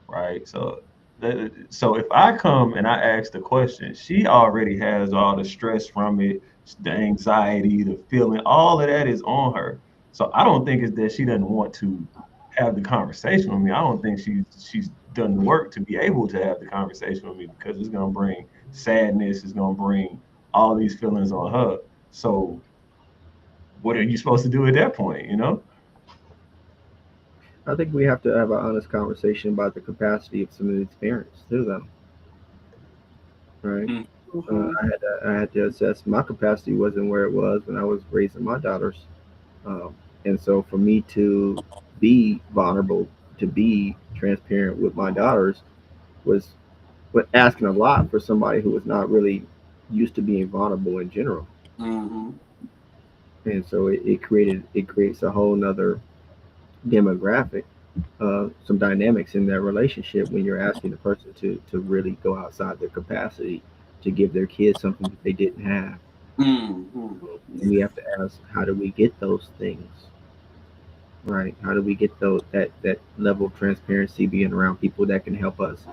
right? So if I come and I ask the question, she already has all the stress from it, the anxiety, the feeling, all of that is on her. So I don't think it's that she doesn't want to have the conversation with me. I don't think she's done the work to be able to have the conversation with me because it's gonna bring sadness, it's gonna bring all these feelings on her. So what are you supposed to do at that point, you know? I think we have to have an honest conversation about the capacity of some of these parents too, though. Right? mm, Mhm. I had to assess my capacity wasn't where it was when I was raising my daughters, um, and so for me to be vulnerable, to be transparent with my daughters was asking a lot for somebody who was not really used to being vulnerable in general. mm-hmm. And so it creates a whole nother demographic, some dynamics in that relationship when you're asking the person to really go outside their capacity to give their kids something that they didn't have. Mm-hmm. And we have to ask, how do we get those things? Right? How do we get that level of transparency, being around people that can help us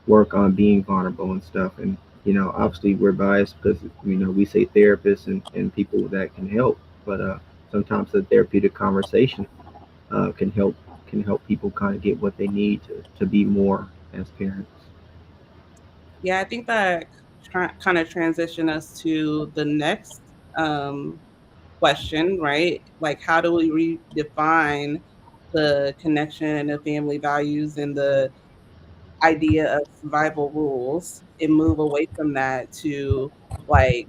work on being vulnerable and stuff? And obviously we're biased because we say therapists and people that can help, but sometimes the therapeutic conversation uh, can help can help people kind of get what they need to be more as parents. Yeah, I think that kind of transition us to the next um, question, right? Like, how do we redefine the connection and the family values and the idea of survival rules and move away from that to like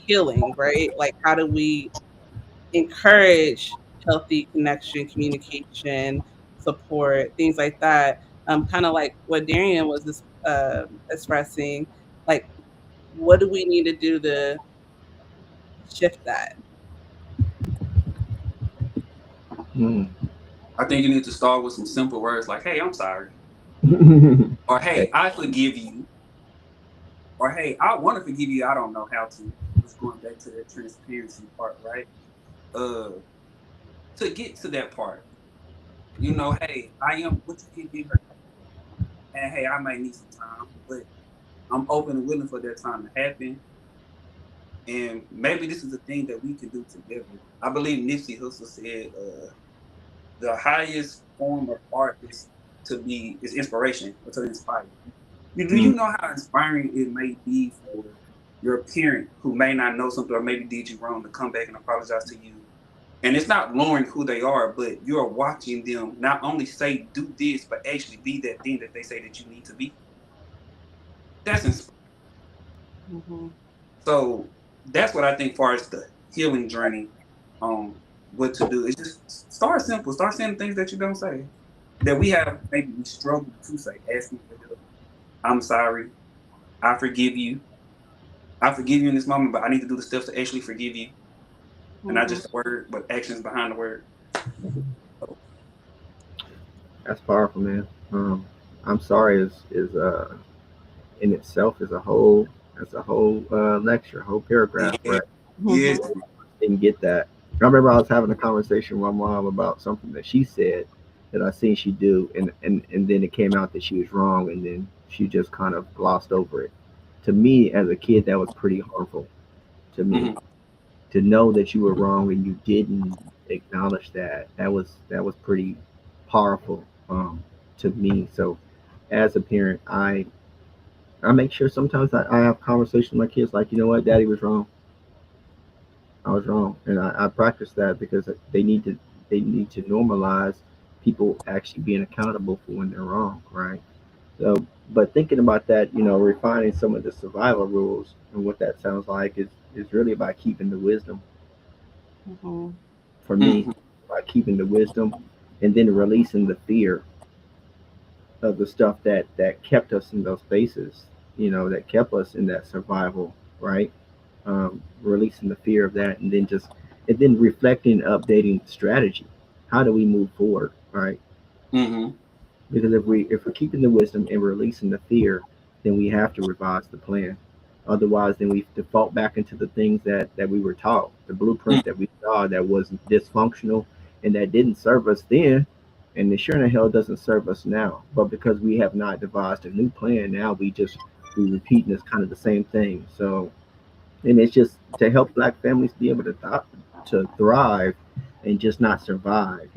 healing, right? Like, how do we encourage healthy connection, communication, support, things like that. Kind of like what Darian was expressing, like what do we need to do to shift that? I think you need to start with some simple words like, "Hey, I'm sorry," or "Hey, I forgive you," or "Hey, I want to forgive you. I don't know how to." Just going back to that transparency part, right? To get to that part, hey, I am what you can give, and hey, I might need some time, but I'm open and willing for that time to happen. And maybe this is a thing that we can do together. I believe Nipsey Hussle said, "The highest form of art is inspiration, or to inspire." Do you know how inspiring it may be for your parent who may not know something or maybe did you wrong to come back and apologize to you? And it's not lowering who they are, but you're watching them not only say do this, but actually be that thing that they say that you need to be. That's inspiring. Mm-hmm. So that's what I think far as the healing journey, what to do. It's just start simple. Start saying things that you don't say. That maybe we struggle to say. Asking for help. I'm sorry. I forgive you. I forgive you in this moment, but I need to do the steps to actually forgive you. And not just the word, but actions behind the word. That's powerful, man. I'm sorry is in itself is a whole lecture, a whole paragraph, Yeah. right? Yes. Didn't get that. I remember I was having a conversation with my mom about something that she said that I seen she do, and then it came out that she was wrong, and then she just kind of glossed over it. To me, as a kid, that was pretty harmful to me. Mhm. To know that you were wrong and you didn't acknowledge that was pretty powerful to me. So as a parent, I make sure sometimes I have conversations with my kids like, you know what, daddy was wrong. I was wrong. And I practice that because they need to normalize people actually being accountable for when they're wrong, right? So but thinking about that, refining some of the survival rules and what that sounds like is really about keeping the wisdom Mm-hmm. for me, Mhm. by keeping the wisdom and then releasing the fear of the stuff that kept us in those spaces, that kept us in that survival, right? Releasing the fear of that, and then reflecting, updating the strategy. How do we move forward, right? Mhm. Because if we're keeping the wisdom and releasing the fear, then we have to revise the plan. Otherwise, then we default back into the things that we were taught, the Mhm. blueprint that we saw that was dysfunctional and that didn't serve us then, and the sure in hell doesn't serve us now. But because we have not devised a new plan, now we repeating this kind of the same thing. So, and it's just to help Black families be able to thrive and just not survive.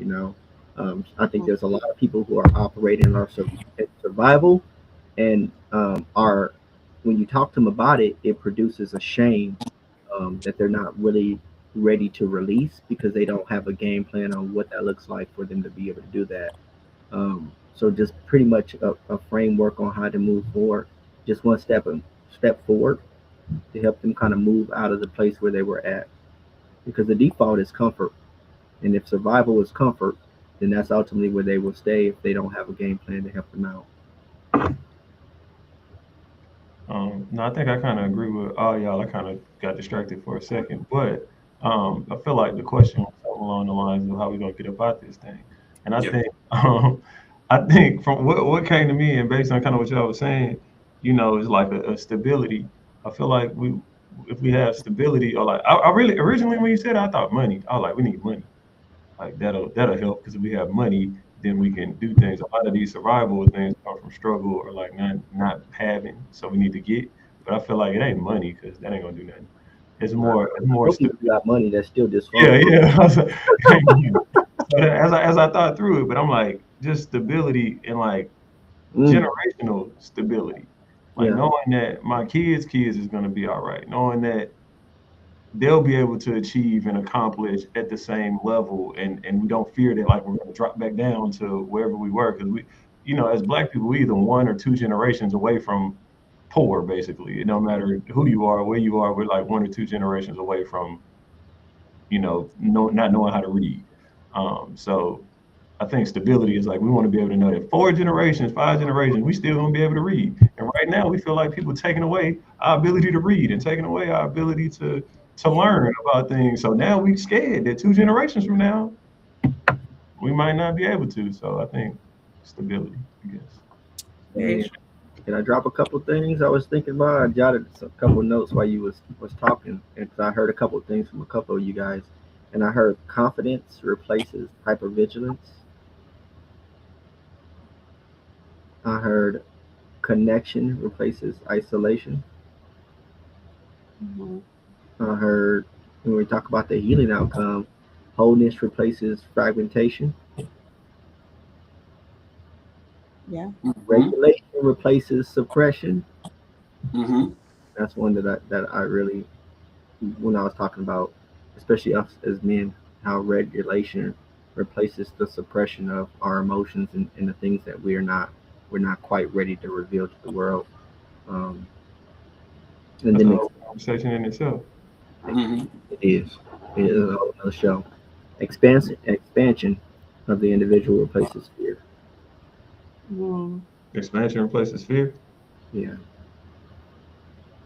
I think there's a lot of people who are operating in our survival, and are when you talk to them about it, it produces a shame that they're not really ready to release because they don't have a game plan on what that looks like for them to be able to do that. So just pretty much a framework on how to move forward, just one step forward to help them kind of move out of the place where they were at. Because the default is comfort. And if survival is comfort, then that's ultimately where they will stay if they don't have a game plan to help them out. No, I think I kind of agree with all y'all. I kind of got distracted for a second, but I feel like the question was something along the lines of how we gonna get about this thing. And I Yep. think, I think from what came to me, and based on kind of what y'all was saying, is like a stability. I feel like if we have stability, or like I really originally when you said it, I thought money. I was like, we need money. Like that'll help because if we have money, then we can do things. A lot of these survival things come from struggle or like not having, so we need to get. But I feel like it ain't money because that ain't gonna do nothing. It's more Most people got money that's still yeah, dysfunctional. yeah. I was like, it ain't money. So as I thought through it, but I'm like just stability and like Mm, generational stability, like yeah. knowing that my kids is gonna be all right, knowing that they'll be able to achieve and accomplish at the same level, and we don't fear that like we're going to drop back down to wherever we were because as Black people we either one or two generations away from poor. Basically, it don't matter who you are, where you are, we're like one or two generations away from not knowing how to read. So I think stability is like we want to be able to know that 4 generations, 5 generations, we still gonna be able to read. And right now, we feel like people taking away our ability to read and taking away our ability to learn about things. So now we scared that 2 generations from now, we might not be able to. So I think stability, I guess. Very Yeah. true. Can I drop a couple things I was thinking about? I jotted a couple notes while you was talking, and 'cause I heard a couple things from a couple of you guys, and I heard confidence replaces hypervigilance. I heard connection replaces isolation. Mhm. I heard when we talk about the healing outcome, wholeness replaces fragmentation. Yeah. Regulation replaces suppression. Mm-hmm. That's one that I really, when I was talking about, especially us as men, how regulation replaces the suppression of our emotions and the things that we're not quite ready to reveal to the world. Um, and That's a then whole conversation in itself. Mm-hmm. it is a whole other show. Expansion of the individual replaces fear. Mhm. Expansion replaces fear. Yeah.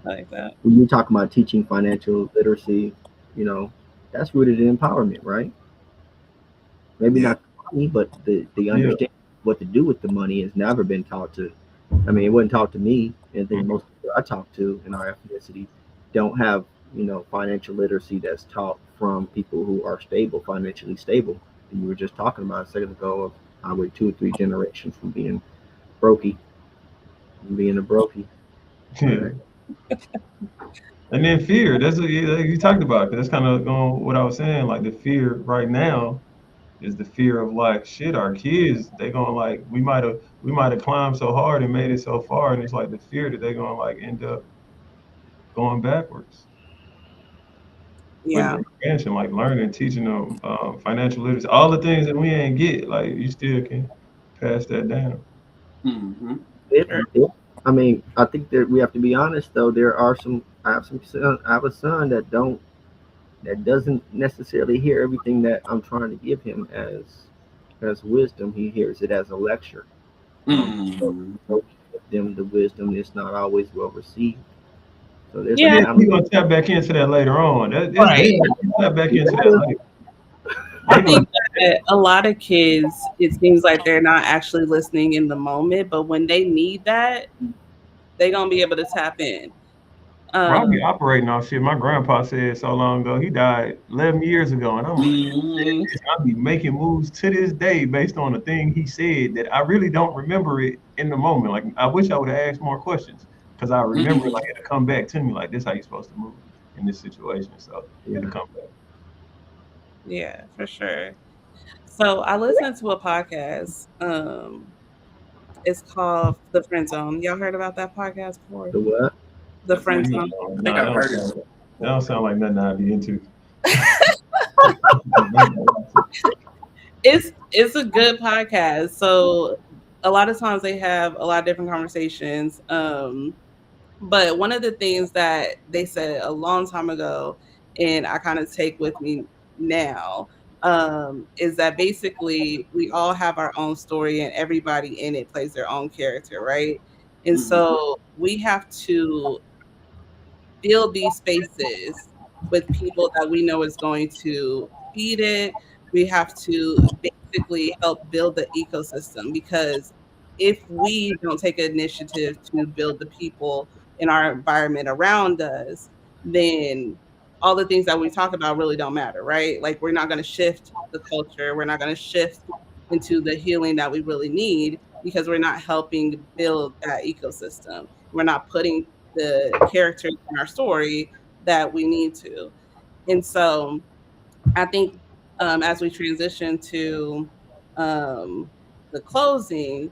I like that. When you talk about teaching financial literacy, you know, that's rooted in empowerment, right? Maybe Yeah. not the money, but the Yeah. understanding what to do with the money has never been taught to. I mean, it wasn't taught to me, and I think most people I talk to in our ethnicity don't have financial literacy that's taught from people who are stable, financially stable. And you were just talking about a second ago of how we're 2 or 3 generations from brokey, from being a brokey. Yeah. Right? And then fear. That's what you talked about. That's kind of going what I was saying. Like the fear right now is the fear of like shit. Our kids, they gonna like we might have climbed so hard and made it so far, and it's like the fear that they gonna like end up going backwards. But Yeah. the expansion, like learning, teaching them financial literacy, all the things that we ain't get, like you still can pass that down. Mm-hmm. It, Sure. I mean, I think that we have to be honest though. There are some. I have a son that doesn't necessarily hear everything that I'm trying to give him as wisdom. He hears it as a lecture. So Mm-hmm. give them the wisdom. It's not always well received. So there's a But Yeah. yeah, balance. we gonna tap back into that later on. It's Right. there. We'll tap back into that Yeah. later. I They gonna think that a lot of kids, it seems like they're not actually listening in the moment, but when they need that, they're gonna be able to tap in. probably Um, operating off shit. My grandpa said so long ago. He died 11 years ago, and I'm like, Mm-hmm. I be making moves to this day based on the thing he said that I really don't remember it in the moment. Like I wish I would have asked more questions because I remember like it'll come back to me like this how you're supposed to move in this situation. So it'll Yeah. come back. yeah, for sure. So I listened to a podcast. It's called The Friend Zone. Y'all heard about that podcast before? The what? The The Friend friend. Zone. I think Nah, I've heard it. that don't sound like nothing I'd be into. It's a good podcast. So a lot of times they have a lot of different conversations. But one of the things that they said a long time ago, and I kind of take with me now, is that basically we all have our own story and everybody in it plays their own character, right? And Mm-hmm. so we have to build these spaces with people that we know is going to feed it. We have to basically help build the ecosystem because if we don't take initiative to build the people in our environment around us, then all the things that we talk about really don't matter, right? Like we're not going to shift the culture. We're not going to shift into the healing that we really need because we're not helping build that ecosystem. We're not putting the characters in our story that we need to. And so I think as we transition to um, the closing,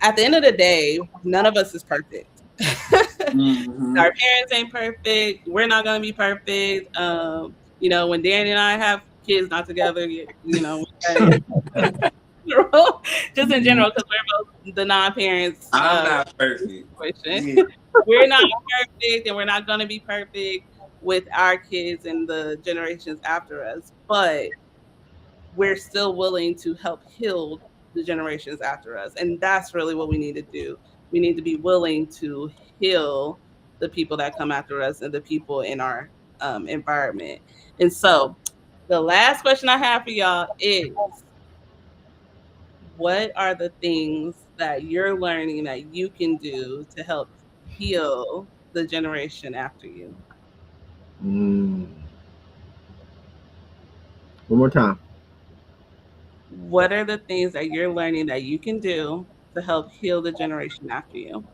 at the end of the day, none of us is perfect. Mm-hmm. Our parents ain't perfect. We're not going to be perfect. When Danny and I have kids not together, just in general, because we're both the non-parents I'm not perfect. situation. Yeah. We're not perfect and we're not going to be perfect with our kids and the generations after us, but we're still willing to help heal the generations after us. And that's really what we need to do. We need to be willing to heal the people that come after us and the people in our environment. And so the last question I have for y'all is, what are the things that you're learning that you can do to help heal the generation after you? One more time. What are the things that you're learning that you can do to help heal the generation after you?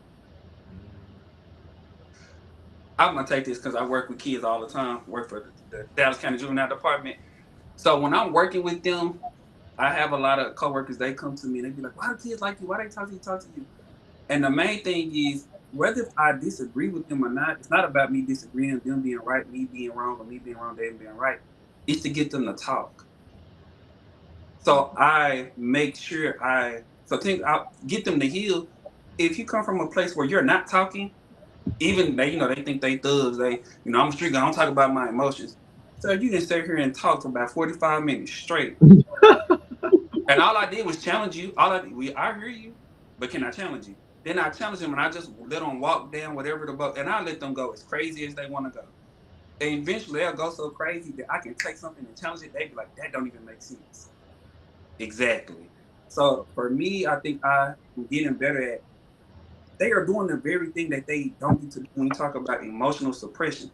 I'm gonna take this because I work with kids all the time. Work for the Dallas County Juvenile Department. So when I'm working with them, I have a lot of coworkers. They come to me and they be like, "Why do kids like you? Why they talk to you?" And the main thing is, whether if I disagree with them or not, it's not about me disagreeing, them being right, me being wrong, or me being wrong, them being right. It's to get them to talk. So I make sure I get them to heal. If you come from a place where you're not talking, even they, they think they thugs. I'm a street guy. I don't talk about my emotions. So you can sit here and talk for about 45 minutes straight. And all I did was challenge you. I hear you, but can I challenge you? Then I challenge them and I just let them walk down whatever the boat, and I let them go as crazy as they want to go. And eventually they'll go so crazy that I can take something and challenge it. They be like, that don't even make sense. Exactly. So for me, I think I'm getting better at, they are doing the very thing that they don't get to do when you talk about emotional suppression.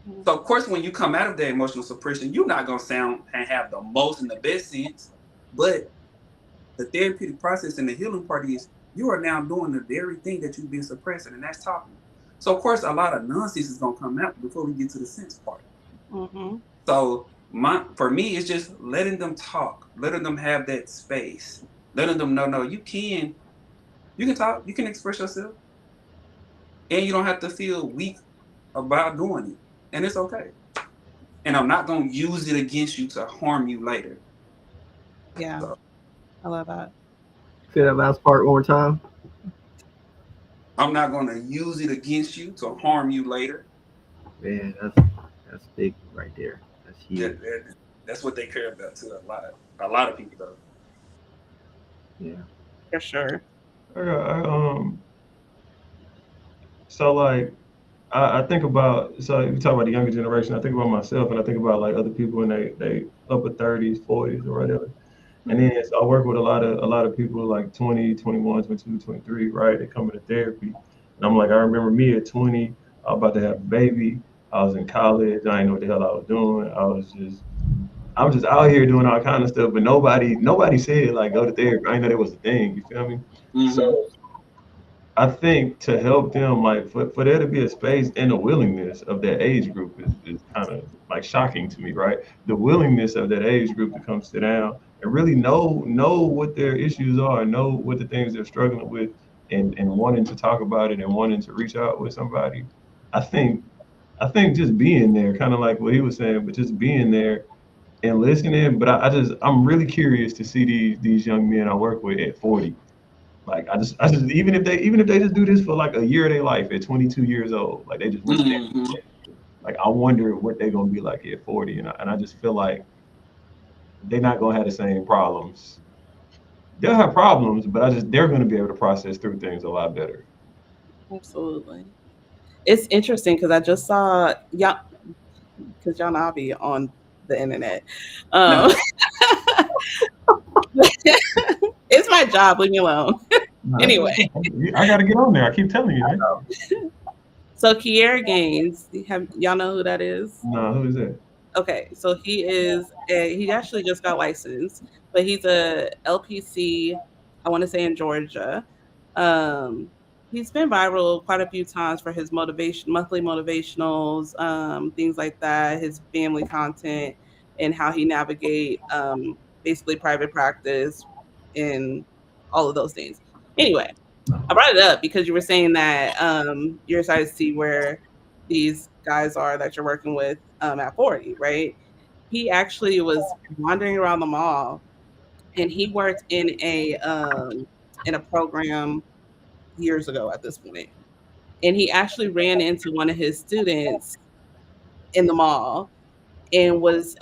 Mm-hmm. So of course, when you come out of that emotional suppression, you're not going to sound and have the most and the best sense, but the therapeutic process and the healing part is you are now doing the very thing that you've been suppressing, and that's talking. So of course, a lot of nonsense is going to come out before we get to the sense part. Mm-hmm. So for me, it's just letting them talk, letting them have that space, letting them know, no, you can talk, you can express yourself, and you don't have to feel weak about doing it, and it's okay. And I'm not going to use it against you to harm you later. Yeah, so, I love that. Say that last part one more time. I'm not going to use it against you to harm you later. Man, that's big right there. That's huge. That's what they care about too. A lot of people though. Yeah, for sure. So like, I think about, so you talk about the younger generation. I think about myself, and I think about like other people in they upper 30s, 40s, or whatever. And then so I work with a lot of people like 20, 21, 22, 23, right? They come into therapy. And I'm like, I remember me at 20, I was about to have a baby. I was in college. I didn't know what the hell I was doing. I was just out here doing all kind of stuff, but nobody said like go to therapy. I didn't know that was a thing. You feel me? Mm-hmm. So I think to help them, like for there to be a space and a willingness of that age group is kind of like shocking to me, right? The willingness of that age group to come sit down and really know what their issues are, know what the things they're struggling with, and wanting to talk about it and wanting to reach out with somebody. I think just being there, kind of like what he was saying, but just being there and listening. But I'm really curious to see these young men I work with at 40. Like I just even if they just do this for like a year of their life at 22 years old, like they just like I wonder what they're gonna be like at 40, and I just feel like they're not gonna have the same problems. They'll have problems, but they're gonna be able to process through things a lot better. Absolutely. It's interesting because I just saw y'all, because y'all know I'll be on the internet. It's my job. Leave me alone. Anyway, I gotta get on there. I keep telling you. So Kiera Gaines, y'all know who that is? No, who is that? Okay, so he actually just got licensed, but he's a LPC, I want to say in Georgia. He's been viral quite a few times for his monthly motivationals, things like that, his family content, and how he navigate basically private practice and all of those things. Anyway, I brought it up because you were saying that you're excited to see where these guys are that you're working with at 40, right? He actually was wandering around the mall, and he worked in a program years ago at this point. And he actually ran into one of his students in the mall, and was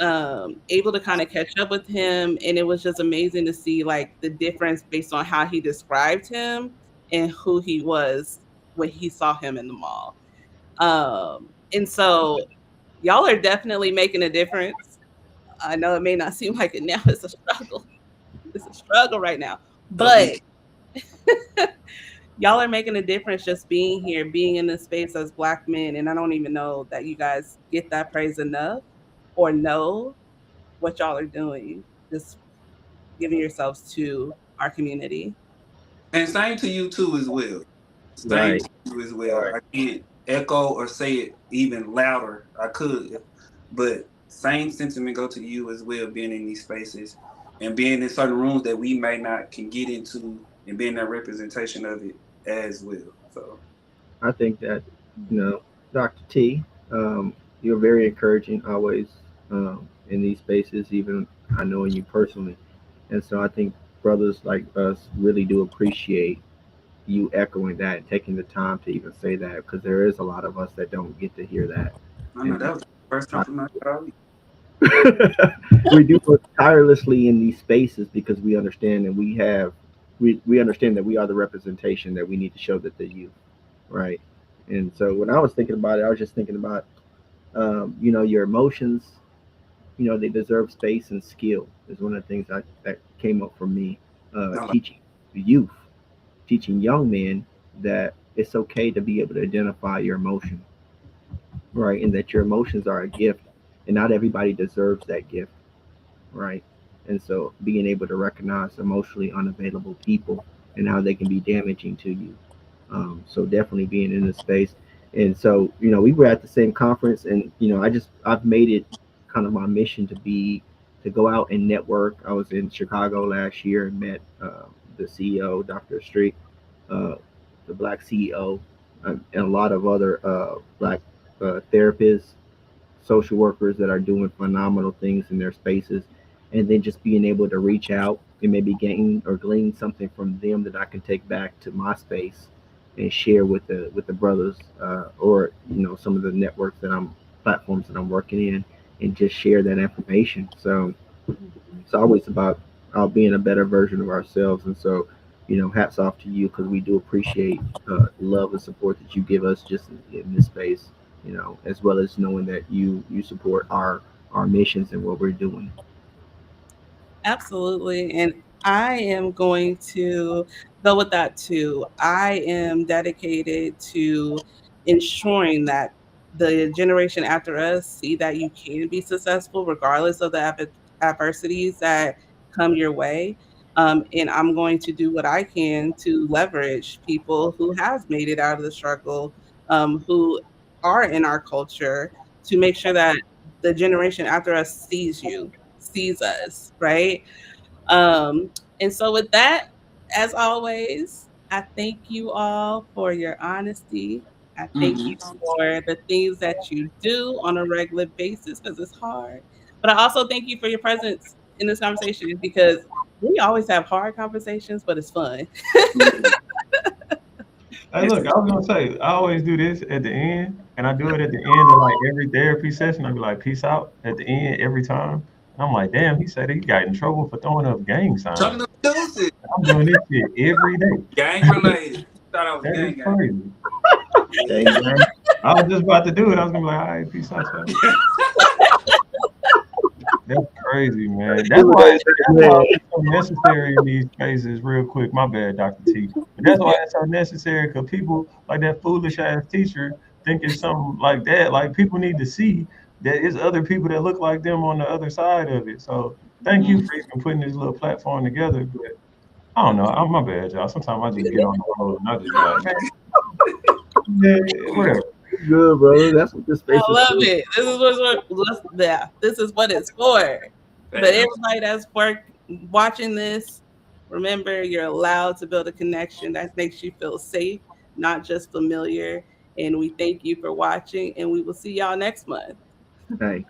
able to kind of catch up with him. And it was just amazing to see like the difference based on how he described him and who he was when he saw him in the mall. And so y'all are definitely making a difference. I know it may not seem like it now. It's a struggle. It's a struggle right now. But y'all are making a difference just being here, being in this space as Black men. And I don't even know that you guys get that praise enough or know what y'all are doing. Just giving yourselves to our community. And same to you too as well. Same Right. to you as well. Right. I can't echo or say it even louder. I could, but same sentiment go to you as well. Being in these spaces and being in certain rooms that we may not can get into, and being that representation of it as well. So I think that, Dr. T, you're very encouraging always in these spaces, even I know you personally. And so I think brothers like us really do appreciate you echoing that and taking the time to even say that, because there is a lot of us that don't get to hear that. I know that was the first time from my colleague. We do work tirelessly in these spaces because we understand that we understand that we are the representation that we need to show that the youth, right? And so when I was thinking about it, I was just thinking about your emotions, they deserve space, and skill is one of the things that came up for me. Teaching youth, teaching young men that it's okay to be able to identify your emotion, right? And that your emotions are a gift, and not everybody deserves that gift, right? And so being able to recognize emotionally unavailable people and how they can be damaging to you. So definitely being in this space. And so, we were at the same conference, and, I've made it kind of my mission to go out and network. I was in Chicago last year and met the CEO, Dr. Street, the Black CEO, and a lot of other Black therapists, social workers that are doing phenomenal things in their spaces. And then just being able to reach out and maybe gain or glean something from them that I can take back to my space and share with the brothers, or some of the networks platforms that I'm working in, and just share that information. So it's always about being a better version of ourselves. And so, hats off to you, because we do appreciate love and support that you give us just in this space, as well as knowing that you support our missions and what we're doing. Absolutely. And I am going to go with that too. I am dedicated to ensuring that the generation after us see that you can be successful regardless of the adversities that come your way. And I'm going to do what I can to leverage people who have made it out of the struggle, who are in our culture, to make sure that the generation after us sees us, right? Um, and so with that, as always, I thank you all for your honesty. I thank you for the things that you do on a regular basis, because it's hard. But I also thank you for your presence in this conversation, because we always have hard conversations, but it's fun. Hey, look, I was gonna say, I always do this at the end, and I do it at the end of like every therapy session. I be like, "Peace out" at the end every time. And I'm like, "Damn," he said he got in trouble for throwing up gang signs. Turn up deuces. I'm doing this shit every day. Gang related. Thought I was That is gang. crazy. Thank you. I was just about to do it. I was gonna be like, "All right, peace out, y'all." That's crazy, man. That's why it's so necessary in these spaces. Real quick, my bad, Dr. T. But that's why it's so necessary, because people like that foolish ass teacher think it's something like that. Like, people need to see that it's other people that look like them on the other side of it. So thank you for even putting this little platform together. But I don't know. I'm my bad, y'all. Sometimes I just get on the road and I just be like, man, whatever. Good, brother. That's what this space is. I love it. This is what it's for. But everybody that's watching this, remember, you're allowed to build a connection that makes you feel safe, not just familiar. And we thank you for watching, and we will see y'all next month. Hey,